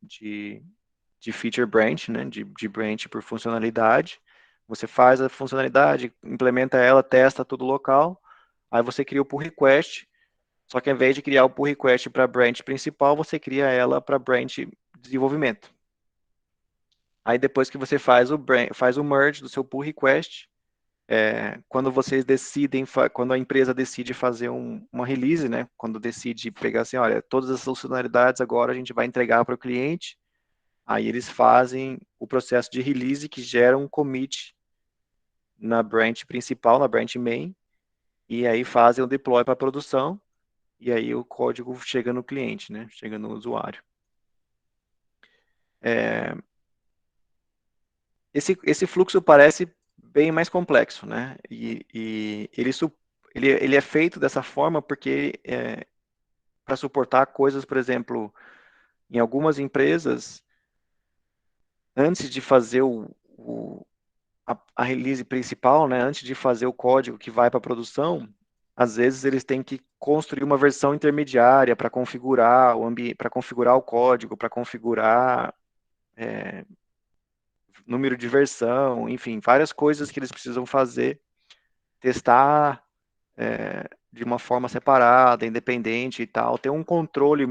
de feature branch, né, de branch por funcionalidade. Você faz a funcionalidade, implementa ela, testa tudo local, aí você cria o pull request, só que ao invés de criar o pull request para a branch principal, você cria ela para a branch desenvolvimento. Aí depois que você faz o merge do seu pull request, quando vocês decidem, quando a empresa decide fazer uma release, né, quando decide pegar assim, olha, todas as funcionalidades agora a gente vai entregar para o cliente, aí eles fazem o processo de release que gera um commit na branch principal, na branch main, e aí fazem o deploy para produção, e aí o código chega no cliente, né, chega no usuário. Esse fluxo parece bem mais complexo, né? E ele é feito dessa forma porque para suportar coisas, por exemplo, em algumas empresas, antes de fazer a release principal, né? Antes de fazer o código que vai para a produção, às vezes eles têm que construir uma versão intermediária para configurar o ambiente, para configurar o código, para configurar número de versão, enfim, várias coisas que eles precisam fazer, testar de uma forma separada, independente e tal, ter um controle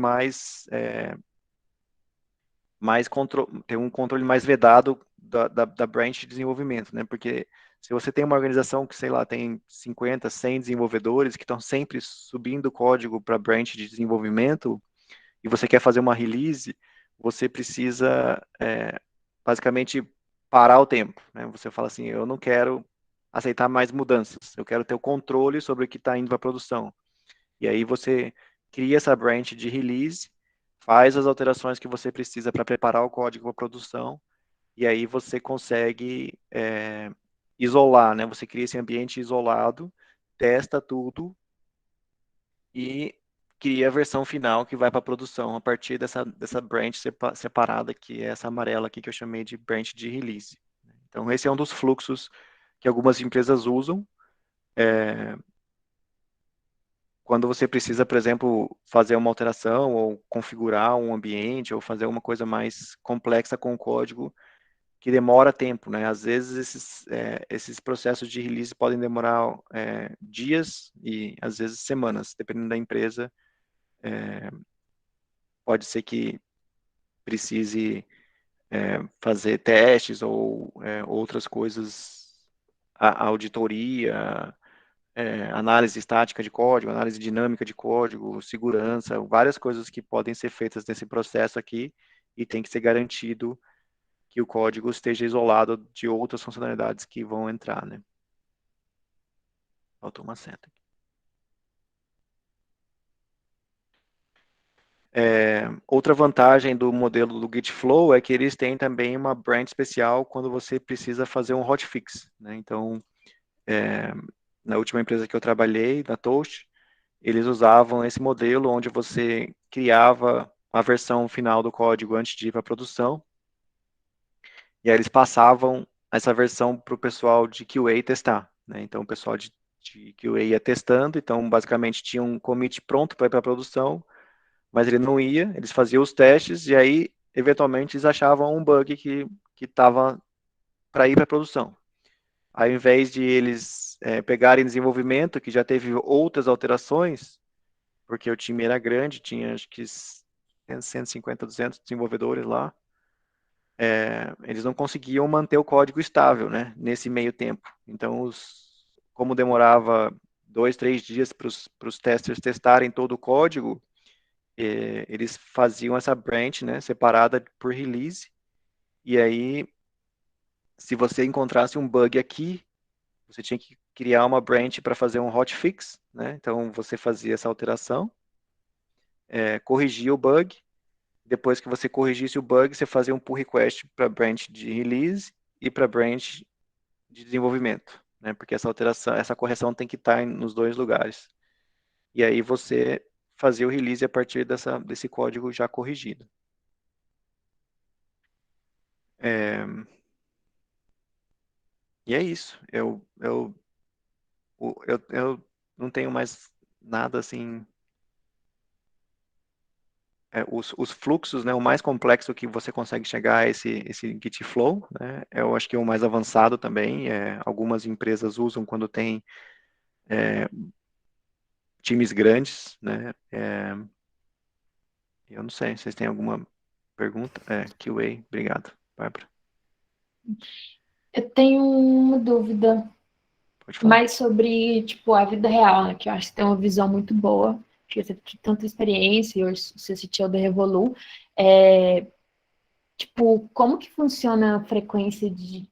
ter um controle mais vedado da branch de desenvolvimento, né? Porque se você tem uma organização que, sei lá, tem 50, 100 desenvolvedores que estão sempre subindo código para branch de desenvolvimento e você quer fazer uma release, você precisa basicamente parar o tempo, né? Você fala assim, eu não quero aceitar mais mudanças, eu quero ter o controle sobre o que está indo para produção. E aí você cria essa branch de release, faz as alterações que você precisa para preparar o código para produção, e aí você consegue isolar, né? Você cria esse ambiente isolado, testa tudo e cria a versão final que vai para produção a partir dessa branch separada, que é essa amarela aqui que eu chamei de branch de release. Então, esse é um dos fluxos que algumas empresas usam. Quando você precisa, por exemplo, fazer uma alteração ou configurar um ambiente ou fazer uma coisa mais complexa com o código que demora tempo, né? Às vezes esses processos de release podem demorar dias e às vezes semanas, dependendo da empresa. Pode ser que precise fazer testes ou outras coisas, a auditoria, análise estática de código, análise dinâmica de código, segurança, várias coisas que podem ser feitas nesse processo aqui e tem que ser garantido que o código esteja isolado de outras funcionalidades que vão entrar, né? Faltou uma seta. Outra vantagem do modelo do GitFlow é que eles têm também uma branch especial quando você precisa fazer um hotfix, né? Então, na última empresa que eu trabalhei, na Toast, eles usavam esse modelo onde você criava a versão final do código antes de ir para a produção, e aí eles passavam essa versão para o pessoal de QA testar, né? Então, o pessoal de QA ia testando, então, basicamente, tinha um commit pronto para ir para a produção, mas ele não ia, eles faziam os testes, e aí, eventualmente, eles achavam um bug que estava para ir para a produção. Ao invés de eles pegarem desenvolvimento, que já teve outras alterações, porque o time era grande, tinha acho que 150, 200 desenvolvedores lá, eles não conseguiam manter o código estável, né, nesse meio tempo. Então, como demorava 2, 3 dias para os testers testarem todo o código, eles faziam essa branch, né, separada por release, e aí, se você encontrasse um bug aqui, você tinha que criar uma branch para fazer um hotfix, né, então você fazia essa alteração, corrigia o bug. Depois que você corrigisse o bug, você fazia um pull request para a branch de release e para a branch de desenvolvimento, né? Porque essa alteração, essa correção tem que estar nos dois lugares. E aí você fazia o release a partir desse código já corrigido. E é isso. Eu não tenho mais nada assim os fluxos, né, o mais complexo que você consegue chegar é esse Git Flow, né, eu acho que é o mais avançado também, algumas empresas usam quando tem times grandes, né, eu não sei, vocês têm alguma pergunta? QA, obrigado, Bárbara,
Eu tenho uma dúvida
pode falar.
mais sobre, tipo, a vida real, né? Que eu acho que tem uma visão muito boa, porque você tem tanta experiência, e hoje você assistiu da Revolu. Tipo, como que funciona a frequência de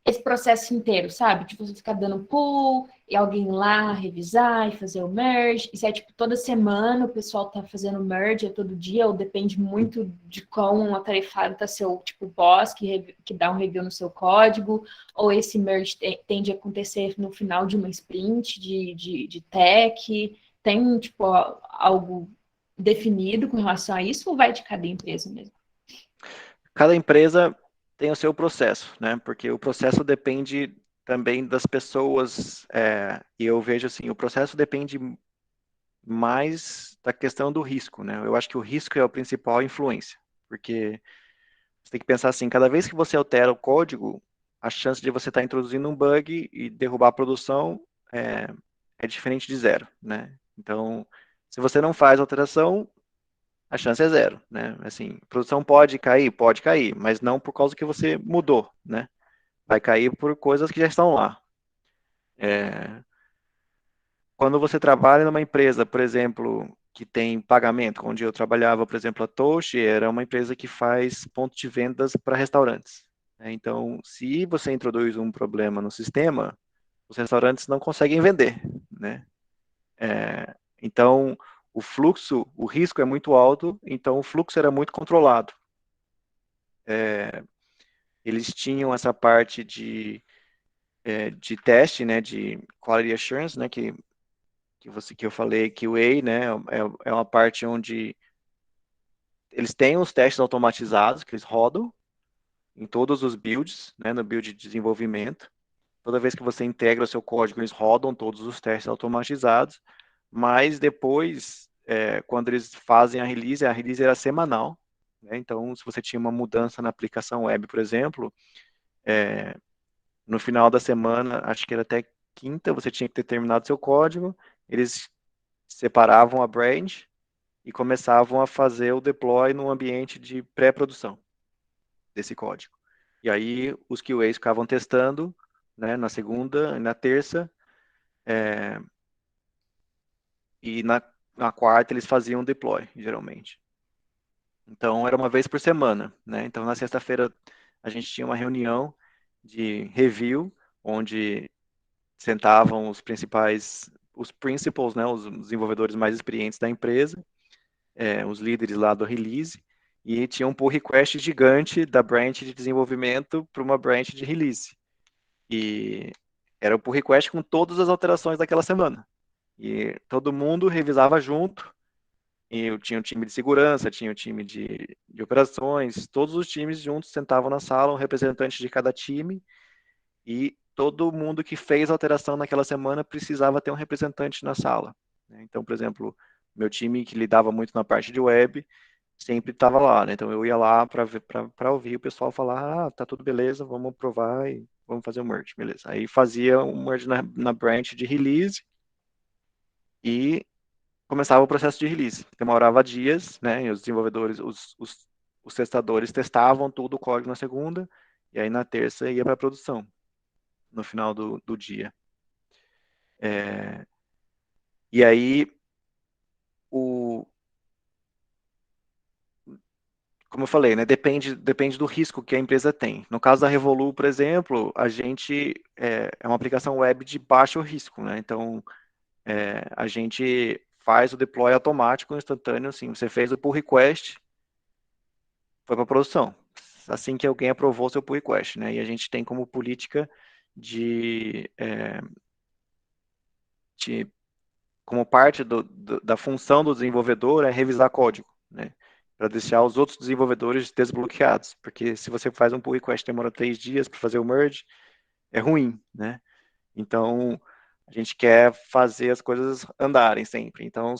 esse processo inteiro, sabe? Tipo, você ficar dando pull e alguém lá revisar e fazer o merge. Isso é tipo toda semana o pessoal tá fazendo merge, é todo dia, ou depende muito de quão atarefado tá seu tipo boss que dá um review no seu código, ou esse merge tende a acontecer no final de uma sprint de tech. Tem tipo algo definido com relação a isso, ou vai de cada empresa mesmo?
Cada empresa tem o seu processo, né? Porque o processo depende também das pessoas, e eu vejo assim, o processo depende mais da questão do risco, né? Eu acho que o risco é a principal influência, porque você tem que pensar assim, cada vez que você altera o código, a chance de você estar introduzindo um bug e derrubar a produção é diferente de zero, né? Então, se você não faz alteração, a chance é zero, né? Assim, a produção pode cair, mas não por causa que você mudou, né? Vai cair por coisas que já estão lá. Quando você trabalha numa empresa, por exemplo, que tem pagamento, onde eu trabalhava, por exemplo, a Toast era uma empresa que faz ponto de vendas para restaurantes, né? Então, se você introduz um problema no sistema, os restaurantes não conseguem vender, né? Então, o fluxo, o risco é muito alto, então o fluxo era muito controlado. Eles tinham essa parte de teste, né, de quality assurance, né, que eu falei, QA, né, é uma parte onde eles têm os testes automatizados que eles rodam em todos os builds, né, no build de desenvolvimento. Toda vez que você integra o seu código, eles rodam todos os testes automatizados, mas depois, quando eles fazem a release era semanal, né, então se você tinha uma mudança na aplicação web, por exemplo, no final da semana, acho que era até quinta, você tinha que ter terminado seu código, eles separavam a branch e começavam a fazer o deploy no ambiente de pré-produção desse código. E aí os QAs ficavam testando, né, na segunda e na terça, e na quarta eles faziam o deploy, geralmente. Então era uma vez por semana, né? Então na sexta-feira a gente tinha uma reunião de review, onde sentavam os principals, né, os desenvolvedores mais experientes da empresa, os líderes lá do release, e tinha um pull request gigante da branch de desenvolvimento para uma branch de release. E era o pull request com todas as alterações daquela semana. E todo mundo revisava junto, e eu tinha o time de segurança, tinha o time de operações, todos os times juntos sentavam na sala, um representante de cada time, e todo mundo que fez alteração naquela semana precisava ter um representante na sala, né? Então, por exemplo, meu time que lidava muito na parte de web sempre estava lá, né? Então eu ia lá para ouvir o pessoal falar, tá tudo beleza, vamos provar e vamos fazer o merge, beleza. Aí fazia um merge na branch de release e começava o processo de release. Demorava dias, né? E os desenvolvedores, os testadores testavam todo o código na segunda, e aí na terça ia para a produção, no final do dia. E aí, como eu falei, né, depende do risco que a empresa tem. No caso da Revolu, por exemplo, a gente é uma aplicação web de baixo risco, né? Então, a gente faz o deploy automático, instantâneo, assim, você fez o pull request, foi para produção. Assim que alguém aprovou seu pull request, né? E a gente tem como política de como parte da função do desenvolvedor é revisar código, né? Para deixar os outros desenvolvedores desbloqueados. Porque se você faz um pull request e demora 3 dias para fazer o merge, é ruim, né? Então, a gente quer fazer as coisas andarem sempre. Então,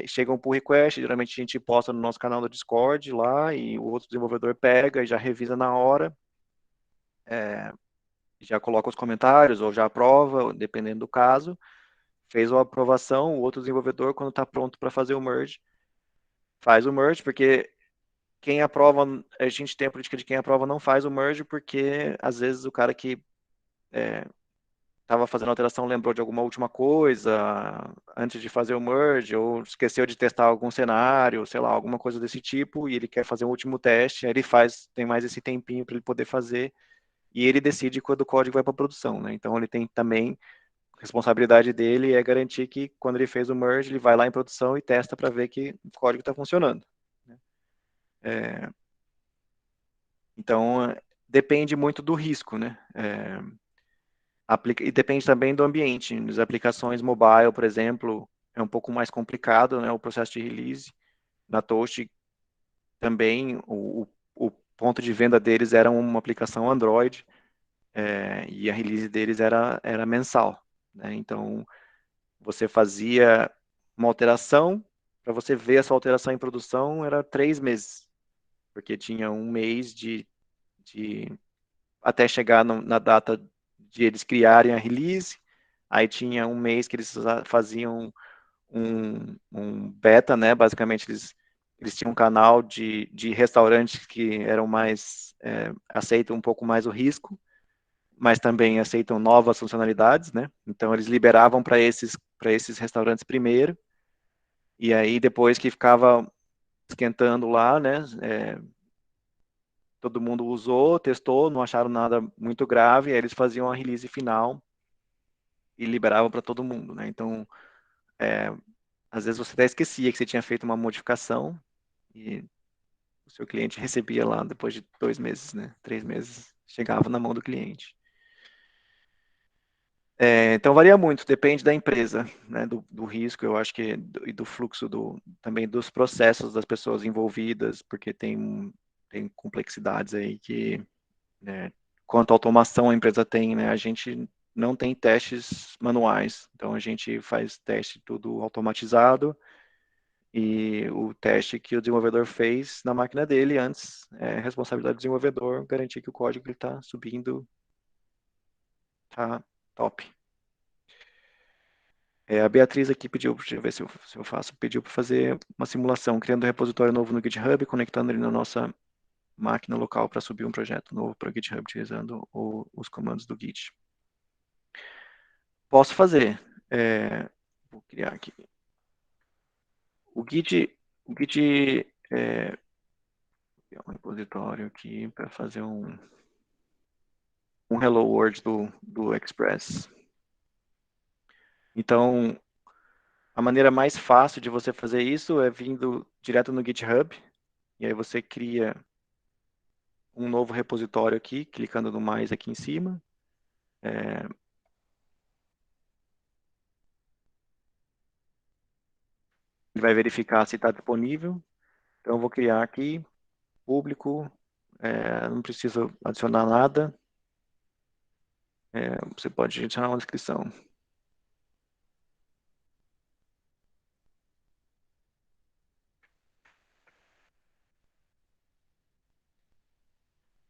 chegam pull request, geralmente a gente posta no nosso canal do Discord lá, e o outro desenvolvedor pega e já revisa na hora, já coloca os comentários, ou já aprova, dependendo do caso. Fez a aprovação, o outro desenvolvedor, quando está pronto para fazer o merge, faz o merge, porque quem aprova, a gente tem a política de quem aprova não faz o merge, porque às vezes o cara que estava fazendo alteração lembrou de alguma última coisa antes de fazer o merge, ou esqueceu de testar algum cenário, sei lá, alguma coisa desse tipo, e ele quer fazer um último teste, aí ele faz, tem mais esse tempinho para ele poder fazer, e ele decide quando o código vai para produção, né? Então ele tem também, a responsabilidade dele é garantir que quando ele fez o merge, ele vai lá em produção e testa para ver que o código está funcionando. Então, depende muito do risco, né? E depende também do ambiente. Nas aplicações mobile, por exemplo, é um pouco mais complicado, né, o processo de release. Na Toast também, o ponto de venda deles era uma aplicação Android, e a release deles era mensal, né? Então, você fazia uma alteração, para você ver essa alteração em produção, era 3 meses, porque tinha um mês de até chegar na data de eles criarem a release, aí tinha um mês que eles faziam um beta, né? Basicamente, eles tinham um canal de restaurantes que eram mais, aceitam um pouco mais o risco, mas também aceitam novas funcionalidades, né? Então, eles liberavam para esses restaurantes primeiro, e aí depois que ficava esquentando lá, né? Todo mundo usou, testou, não acharam nada muito grave, aí eles faziam a release final e liberavam para todo mundo, né? Então, às vezes você até esquecia que você tinha feito uma modificação e o seu cliente recebia lá depois de 2 meses, né? 3 meses, chegava na mão do cliente. Então varia muito, depende da empresa, né? Do risco, eu acho que e do fluxo também dos processos das pessoas envolvidas, porque tem complexidades aí que, né, quanto automação a empresa tem, né? A gente não tem testes manuais, então a gente faz teste tudo automatizado, e o teste que o desenvolvedor fez na máquina dele antes é responsabilidade do desenvolvedor garantir que o código está subindo tá top. A Beatriz aqui pediu, deixa eu ver se eu faço, pediu para fazer uma simulação, criando um repositório novo no GitHub, conectando ele na nossa máquina local para subir um projeto novo para o GitHub, utilizando os comandos do Git. Posso fazer. Vou criar aqui. O Git é um repositório aqui para fazer um Hello World do Express. Então, a maneira mais fácil de você fazer isso é vindo direto no GitHub, e aí você cria um novo repositório aqui, clicando no mais aqui em cima. Ele vai verificar se está disponível. Então, eu vou criar aqui, público, não preciso adicionar nada. Você pode adicionar uma descrição.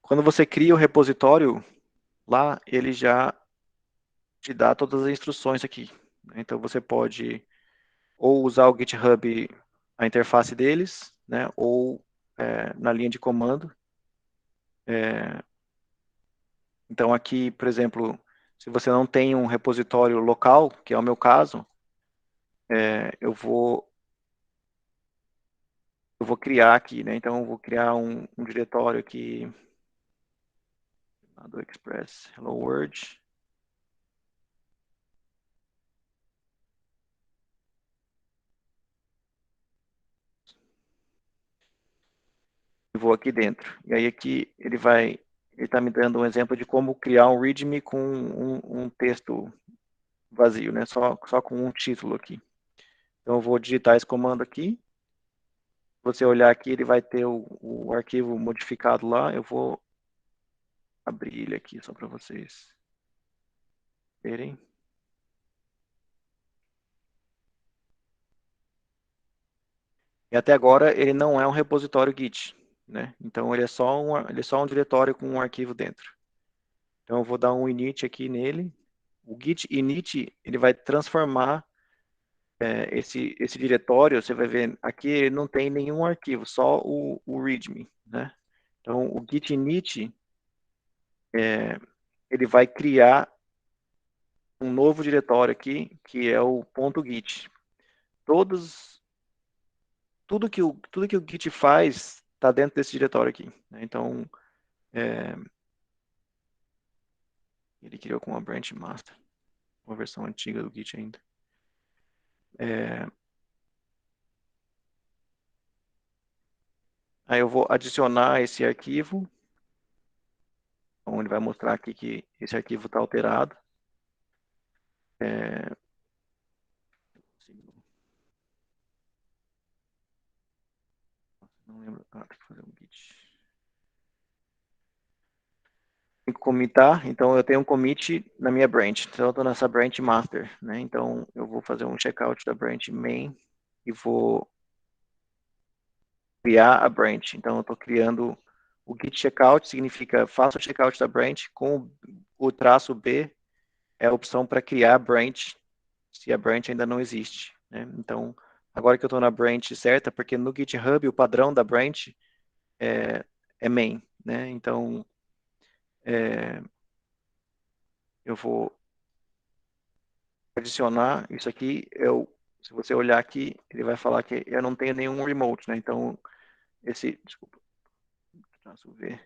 Quando você cria o repositório, lá ele já te dá todas as instruções aqui. Então, você pode ou usar o GitHub, a interface deles, né, ou na linha de comando. Então, aqui, por exemplo, se você não tem um repositório local, que é o meu caso, eu vou criar aqui, né? Então, eu vou criar um diretório aqui do Express, Hello World. E vou aqui dentro. E aí aqui ele está me dando um exemplo de como criar um README com um texto vazio, né? Só com um título aqui. Então, eu vou digitar esse comando aqui. Se você olhar aqui, ele vai ter o arquivo modificado lá. Eu vou abrir ele aqui só para vocês verem. E até agora ele não é um repositório Git, né? Então ele é só um diretório com um arquivo dentro. Então eu vou dar um init aqui nele. O git init, ele vai transformar esse diretório. Você vai ver aqui, ele não tem nenhum arquivo, só o readme, né? Então o git init, ele vai criar um novo diretório aqui, que é o .git. Tudo que o Git faz está dentro desse diretório aqui, né? Então, ele criou com uma branch master, uma versão antiga do Git ainda. Aí eu vou adicionar esse arquivo. Então, ele vai mostrar aqui que esse arquivo está alterado. Não lembro. Tem que fazer um git. Tem que commitar. Então, eu tenho um commit na minha branch. Então, eu estou nessa branch master, né? Então, eu vou fazer um checkout da branch main e vou criar a branch. Então, eu estou criando o git checkout, significa faça o checkout da branch com o traço B, é a opção para criar a branch, se a branch ainda não existe, né? Então, agora que eu estou na branch certa, porque no GitHub o padrão da branch é main, né? Então, eu vou adicionar isso aqui. Se você olhar aqui, ele vai falar que eu não tenho nenhum remote, né? Então, desculpa, traço V,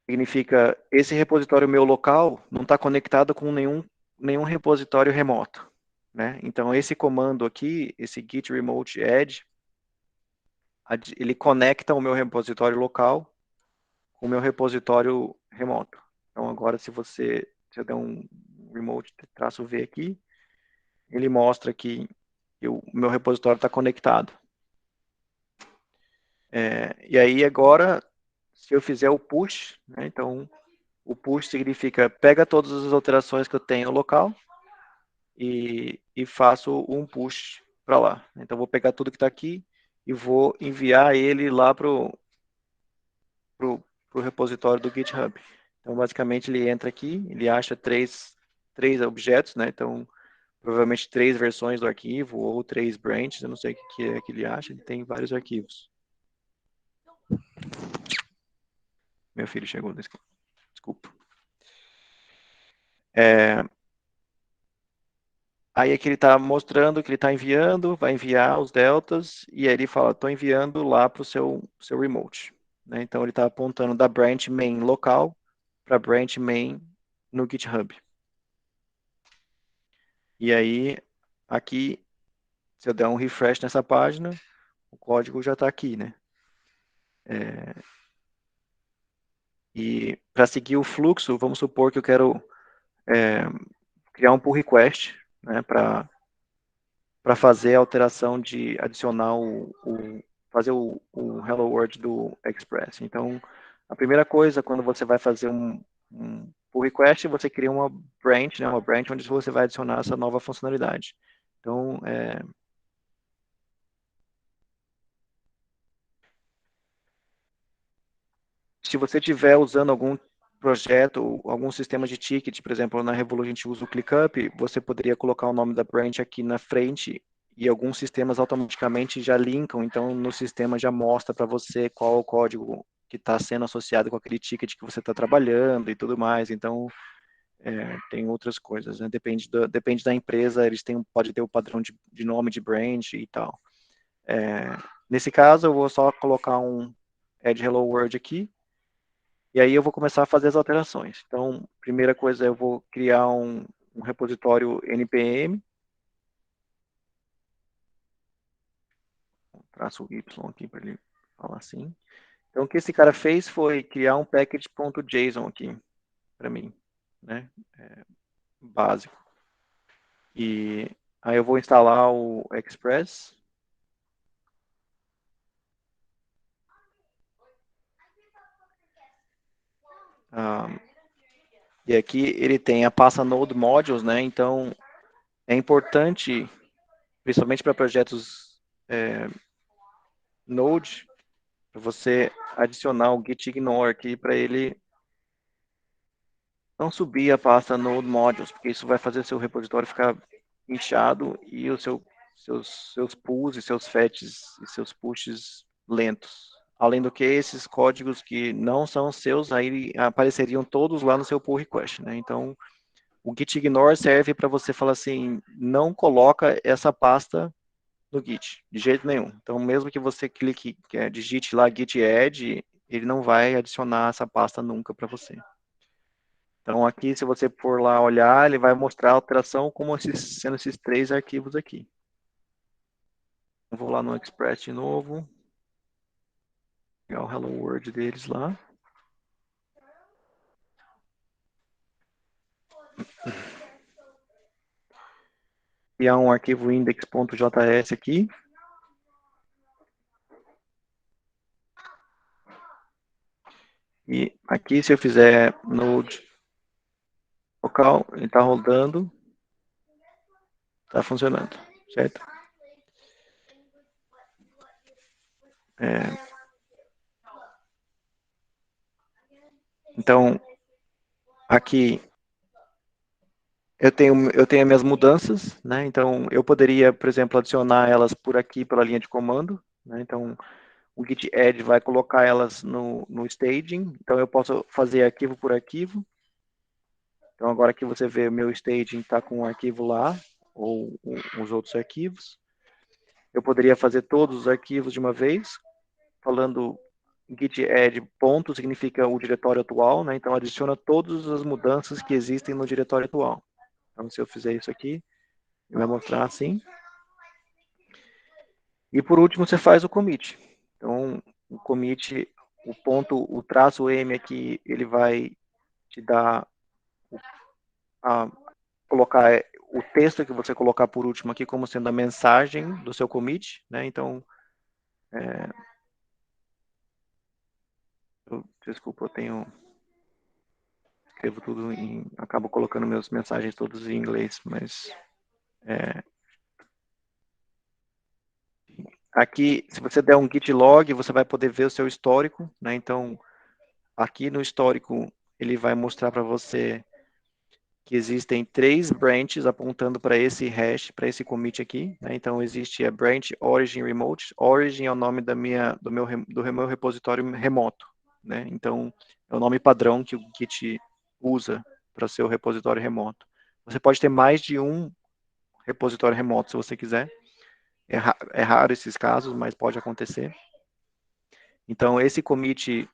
significa esse repositório meu local não está conectado com nenhum repositório remoto, né? Então, esse comando aqui, esse git remote add, ele conecta o meu repositório local com o meu repositório remoto. Então, agora, se eu der um remote traço V aqui, ele mostra que o meu repositório está conectado. E aí, agora, se eu fizer o push, né, então, o push significa pega todas as alterações que eu tenho no local e faço um push para lá. Então, vou pegar tudo que está aqui e vou enviar ele lá para o repositório do GitHub. Então, basicamente, ele entra aqui, ele acha três objetos, né? Então, provavelmente 3 versões do arquivo ou 3 branches, eu não sei o que é que ele acha, ele tem vários arquivos. Meu filho chegou, desculpa. Aí aqui ele está mostrando que ele está enviando, vai enviar os deltas, e aí ele fala, estou enviando lá para o seu remote, né? Então ele está apontando da branch main local para branch main no GitHub. E aí, aqui, se eu der um refresh nessa página, o código já está aqui, né? E para seguir o fluxo, vamos supor que eu quero criar um pull request, né, para fazer a alteração de adicionar fazer o Hello World do Express. Então, a primeira coisa, quando você vai fazer um pull request, você cria uma branch, né, onde você vai adicionar essa nova funcionalidade. Então, se você estiver usando algum projeto, algum sistema de ticket, por exemplo, na Revolut a gente usa o ClickUp, você poderia colocar o nome da branch aqui na frente e alguns sistemas automaticamente já linkam, então no sistema já mostra para você qual o código que está sendo associado com aquele ticket que você está trabalhando e tudo mais. Então, tem outras coisas, né? Depende da empresa, eles pode ter o padrão de nome de branch e tal. Nesse caso, eu vou só colocar um add hello world aqui, e aí eu vou começar a fazer as alterações. Então, primeira coisa, eu vou criar um repositório npm, traço y aqui para ele falar assim. Então, o que esse cara fez foi criar um package.json aqui para mim, né? Básico. E aí eu vou instalar o Express. E aqui ele tem a pasta Node Modules, né? Então, é importante, principalmente para projetos Node, para você adicionar o git ignore aqui para ele não subir a pasta Node Modules, porque isso vai fazer seu repositório ficar inchado e seus pulls e seus fetches e seus pushes lentos. Além do que, esses códigos que não são seus, aí apareceriam todos lá no seu pull request, né? Então, o git ignore serve para você falar assim, não coloca essa pasta no Git, de jeito nenhum. Então, mesmo que você digite lá git add, ele não vai adicionar essa pasta nunca para você. Então, aqui, se você for lá olhar, ele vai mostrar a alteração como sendo esses 3 arquivos aqui. Eu vou lá no Express de novo. Pegar o Hello World deles lá. Criar um arquivo index.js aqui. E aqui, se eu fizer node local, ele está rodando. Está funcionando, certo? Então, aqui eu tenho as minhas mudanças, né? Então, eu poderia, por exemplo, adicionar elas por aqui pela linha de comando, né? Então, o git add vai colocar elas no staging. Então, eu posso fazer arquivo por arquivo. Então, agora que você vê o meu staging está com um arquivo lá, ou os outros arquivos. Eu poderia fazer todos os arquivos de uma vez, falando git add ponto significa o diretório atual, né? Então, adiciona todas as mudanças que existem no diretório atual. Então, se eu fizer isso aqui, ele vai mostrar assim. E por último, você faz o commit. Então, o commit, o traço M aqui, ele vai te dar, colocar o texto que você colocar por último aqui como sendo a mensagem do seu commit, né? Então, desculpa, escrevo tudo acabo colocando minhas mensagens todas em inglês, mas aqui, se você der um git log, você vai poder ver o seu histórico, né? Então, aqui no histórico, ele vai mostrar para você que existem 3 branches apontando para esse hash, para esse commit aqui, né? Então, existe a branch origin remote. Origin é o nome do meu repositório remoto, né? Então, é o nome padrão que o Git usa para seu repositório remoto. Você pode ter mais de um repositório remoto, se você quiser. É raro esses casos, mas pode acontecer. Então, esse commit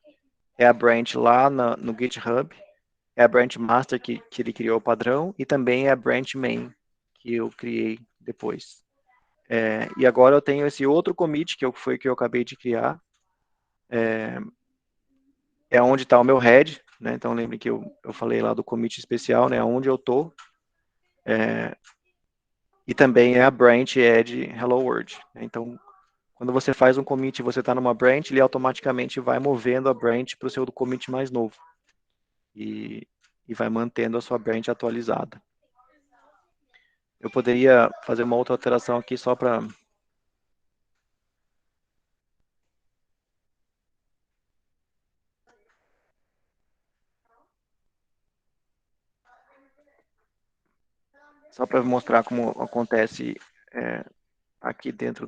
é a branch lá no GitHub, é a branch master que ele criou o padrão, e também é a branch main, que eu criei depois. E agora eu tenho esse outro commit, que foi que eu acabei de criar, onde está o meu head, né? Então, lembre que eu falei lá do commit especial, né? Onde eu estou. E também é a branch add hello world. Então, quando você faz um commit e você está numa branch, ele automaticamente vai movendo a branch para o seu commit mais novo. E vai mantendo a sua branch atualizada. Eu poderia fazer uma outra alteração aqui só para... Só para mostrar como acontece aqui dentro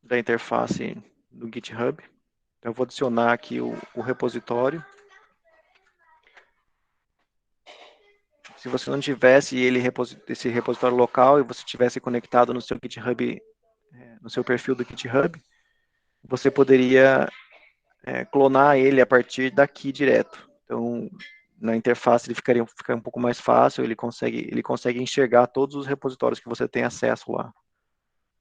da interface do GitHub. Então, eu vou adicionar aqui o repositório. Se você não tivesse esse repositório local e você tivesse conectado no seu GitHub, no seu perfil do GitHub, você poderia clonar ele a partir daqui direto. Então, na interface ele fica um pouco mais fácil, ele consegue enxergar todos os repositórios que você tem acesso lá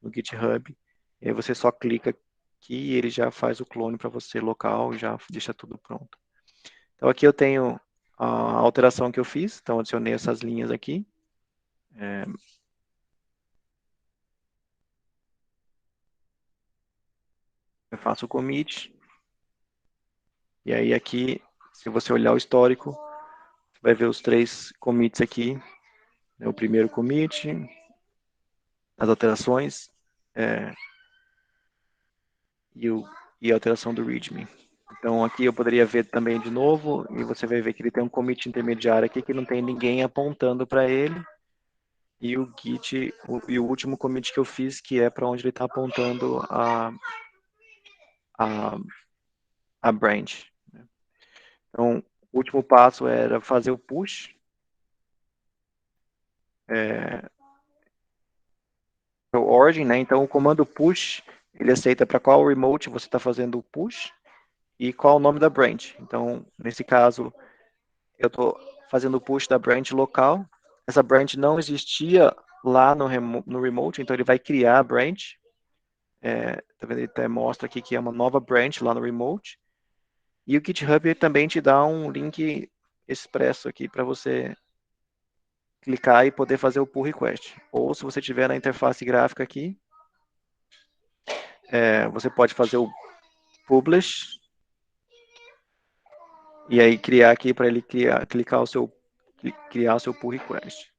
no GitHub. E aí você só clica aqui e ele já faz o clone para você local e já deixa tudo pronto. Então, aqui eu tenho a alteração que eu fiz, então adicionei essas linhas aqui. Eu faço o commit. E aí aqui, se você olhar o histórico, você vai ver os 3 commits aqui. O primeiro commit, as alterações e a alteração do README. Então aqui eu poderia ver também de novo, e você vai ver que ele tem um commit intermediário aqui que não tem ninguém apontando para ele, e o Git, e o último commit que eu fiz, que é para onde ele está apontando a branch. Então, o último passo era fazer o push, o origin, né? Então, o comando push, ele aceita para qual remote você está fazendo o push e qual o nome da branch. Então, nesse caso, eu estou fazendo o push da branch local. Essa branch não existia lá no remote, então ele vai criar a branch. Tá vendo? Ele até mostra aqui que é uma nova branch lá no remote. E o GitHub também te dá um link expresso aqui para você clicar e poder fazer o pull request. Ou se você tiver na interface gráfica aqui, você pode fazer o publish e aí criar aqui para ele criar o seu pull request.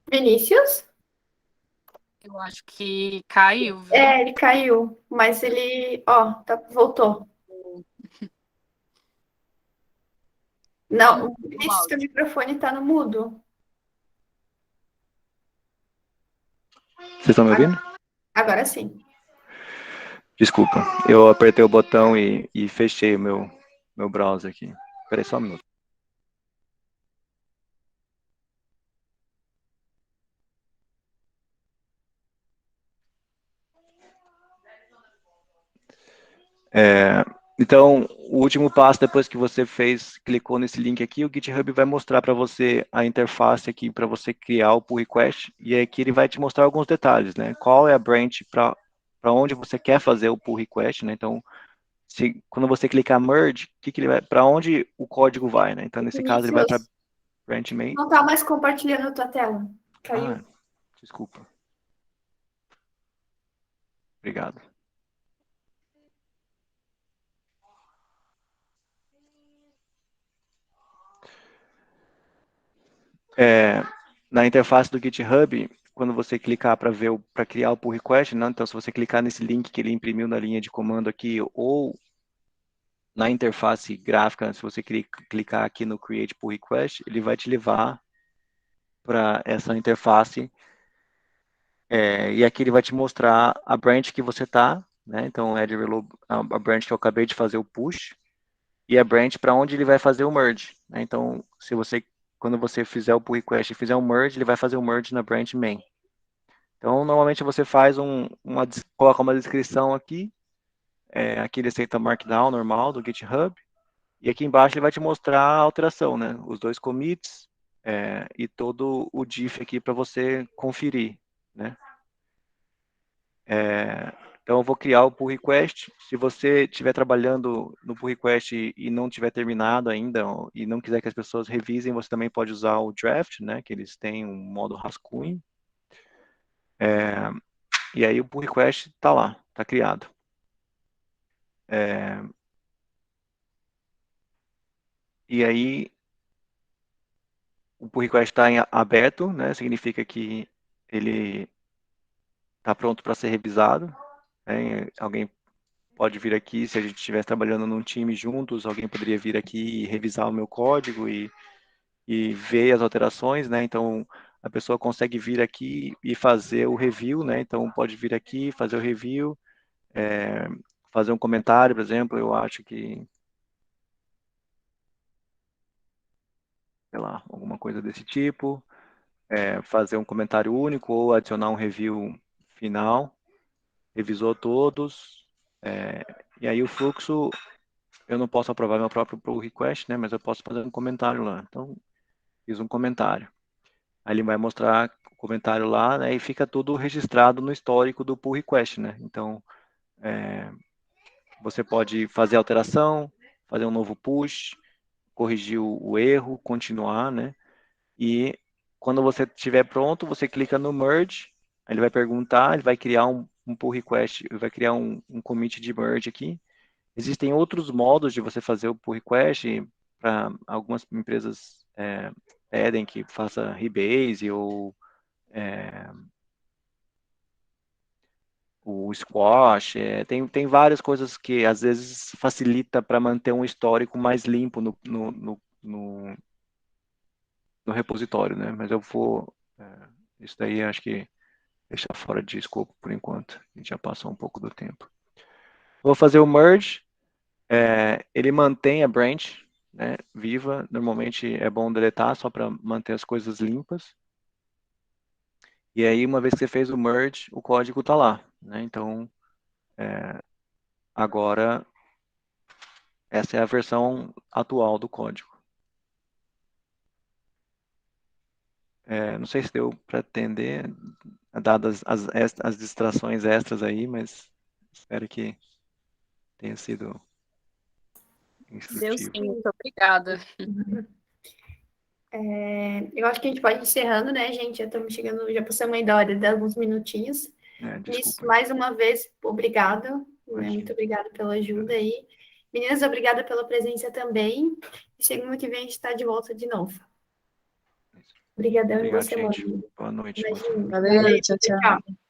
Vinícius?
Eu acho que caiu, viu?
Ele caiu, mas ele, ó, voltou. Não, Vinícius,
áudio.
seu microfone tá no mudo.
Vocês estão me ouvindo?
Agora sim.
Desculpa, eu apertei o botão e fechei o meu browser aqui. Espera aí só um minuto. Então, o último passo, depois que você clicou nesse link aqui, o GitHub vai mostrar para você a interface aqui para você criar o pull request, e aqui ele vai te mostrar alguns detalhes, né? Qual é a branch para onde você quer fazer o pull request, né? Então, quando você clicar merge, para onde o código vai, né? Então, nesse caso, ele vai para
Vinícius,
branch main.
não tá mais compartilhando a tua tela. Caiu.
Desculpa. Obrigado. Na interface do GitHub, quando você clicar para criar o pull request, né? Então se você clicar nesse link que ele imprimiu na linha de comando aqui, ou na interface gráfica, se você clicar aqui no Create Pull Request, ele vai te levar para essa interface, e aqui ele vai te mostrar a branch que você está, né? Então a branch que eu acabei de fazer o push, e a branch para onde ele vai fazer o merge, né? Então, quando você fizer o pull request e fizer um merge, ele vai fazer o merge na branch main. Então, normalmente você faz coloca uma descrição aqui, aqui ele aceita Markdown normal do GitHub, e aqui embaixo ele vai te mostrar a alteração, né? Os dois commits e todo o diff aqui para você conferir, né? Então eu vou criar o pull request. Se você estiver trabalhando no pull request e não tiver terminado ainda e não quiser que as pessoas revisem, você também pode usar o draft, né? Que eles têm um modo rascunho. E aí o pull request está lá, está criado. E aí o pull request está aberto, né? Significa que ele está pronto para ser revisado. Né? Alguém pode vir aqui, se a gente estivesse trabalhando num time juntos, alguém poderia vir aqui e revisar o meu código e ver as alterações, né? Então a pessoa consegue vir aqui e fazer o review, né? Então pode vir aqui, fazer o review, fazer um comentário, por exemplo, eu acho que, sei lá, alguma coisa desse tipo, fazer um comentário único ou adicionar um review final, revisou todos, e aí o fluxo, eu não posso aprovar meu próprio pull request, né? Mas eu posso fazer um comentário lá. Então, fiz um comentário. Aí ele vai mostrar o comentário lá, né? E fica tudo registrado no histórico do pull request, né? Então, você pode fazer alteração, fazer um novo push, corrigir o erro, continuar, né? E quando você estiver pronto, você clica no merge, aí ele vai perguntar, ele vai criar um pull request, ele vai criar um commit de merge aqui. Existem outros modos de você fazer o pull request, para algumas empresas pedem que faça rebase ou o squash, tem várias coisas que às vezes facilita para manter um histórico mais limpo no repositório, né? Mas eu vou, isso daí acho que deixar fora de escopo por enquanto, a gente já passou um pouco do tempo. Vou fazer o merge, ele mantém a branch, né, viva, normalmente é bom deletar só para manter as coisas limpas. E aí, uma vez que você fez o merge, o código está lá, né? Então, agora, essa é a versão atual do código. Não sei se deu para atender, dadas as distrações extras aí, mas espero que tenha sido
Deu
instrutivo.
sim, muito obrigada.
Eu acho que a gente pode ir encerrando, né, gente? Já estamos chegando, já passamos aí da hora de alguns minutinhos. Nisso,
Desculpa.
mais uma vez, obrigado. Né?
Imagina.
Muito obrigada pela ajuda aí. Meninas, obrigada pela presença também. E segunda que vem a gente está de volta de novo. Obrigadão e boa
Obrigado,
semana.
gente. Boa noite. Boa
Imagina.
semana.
Valeu, tchau, tchau.
Tchau.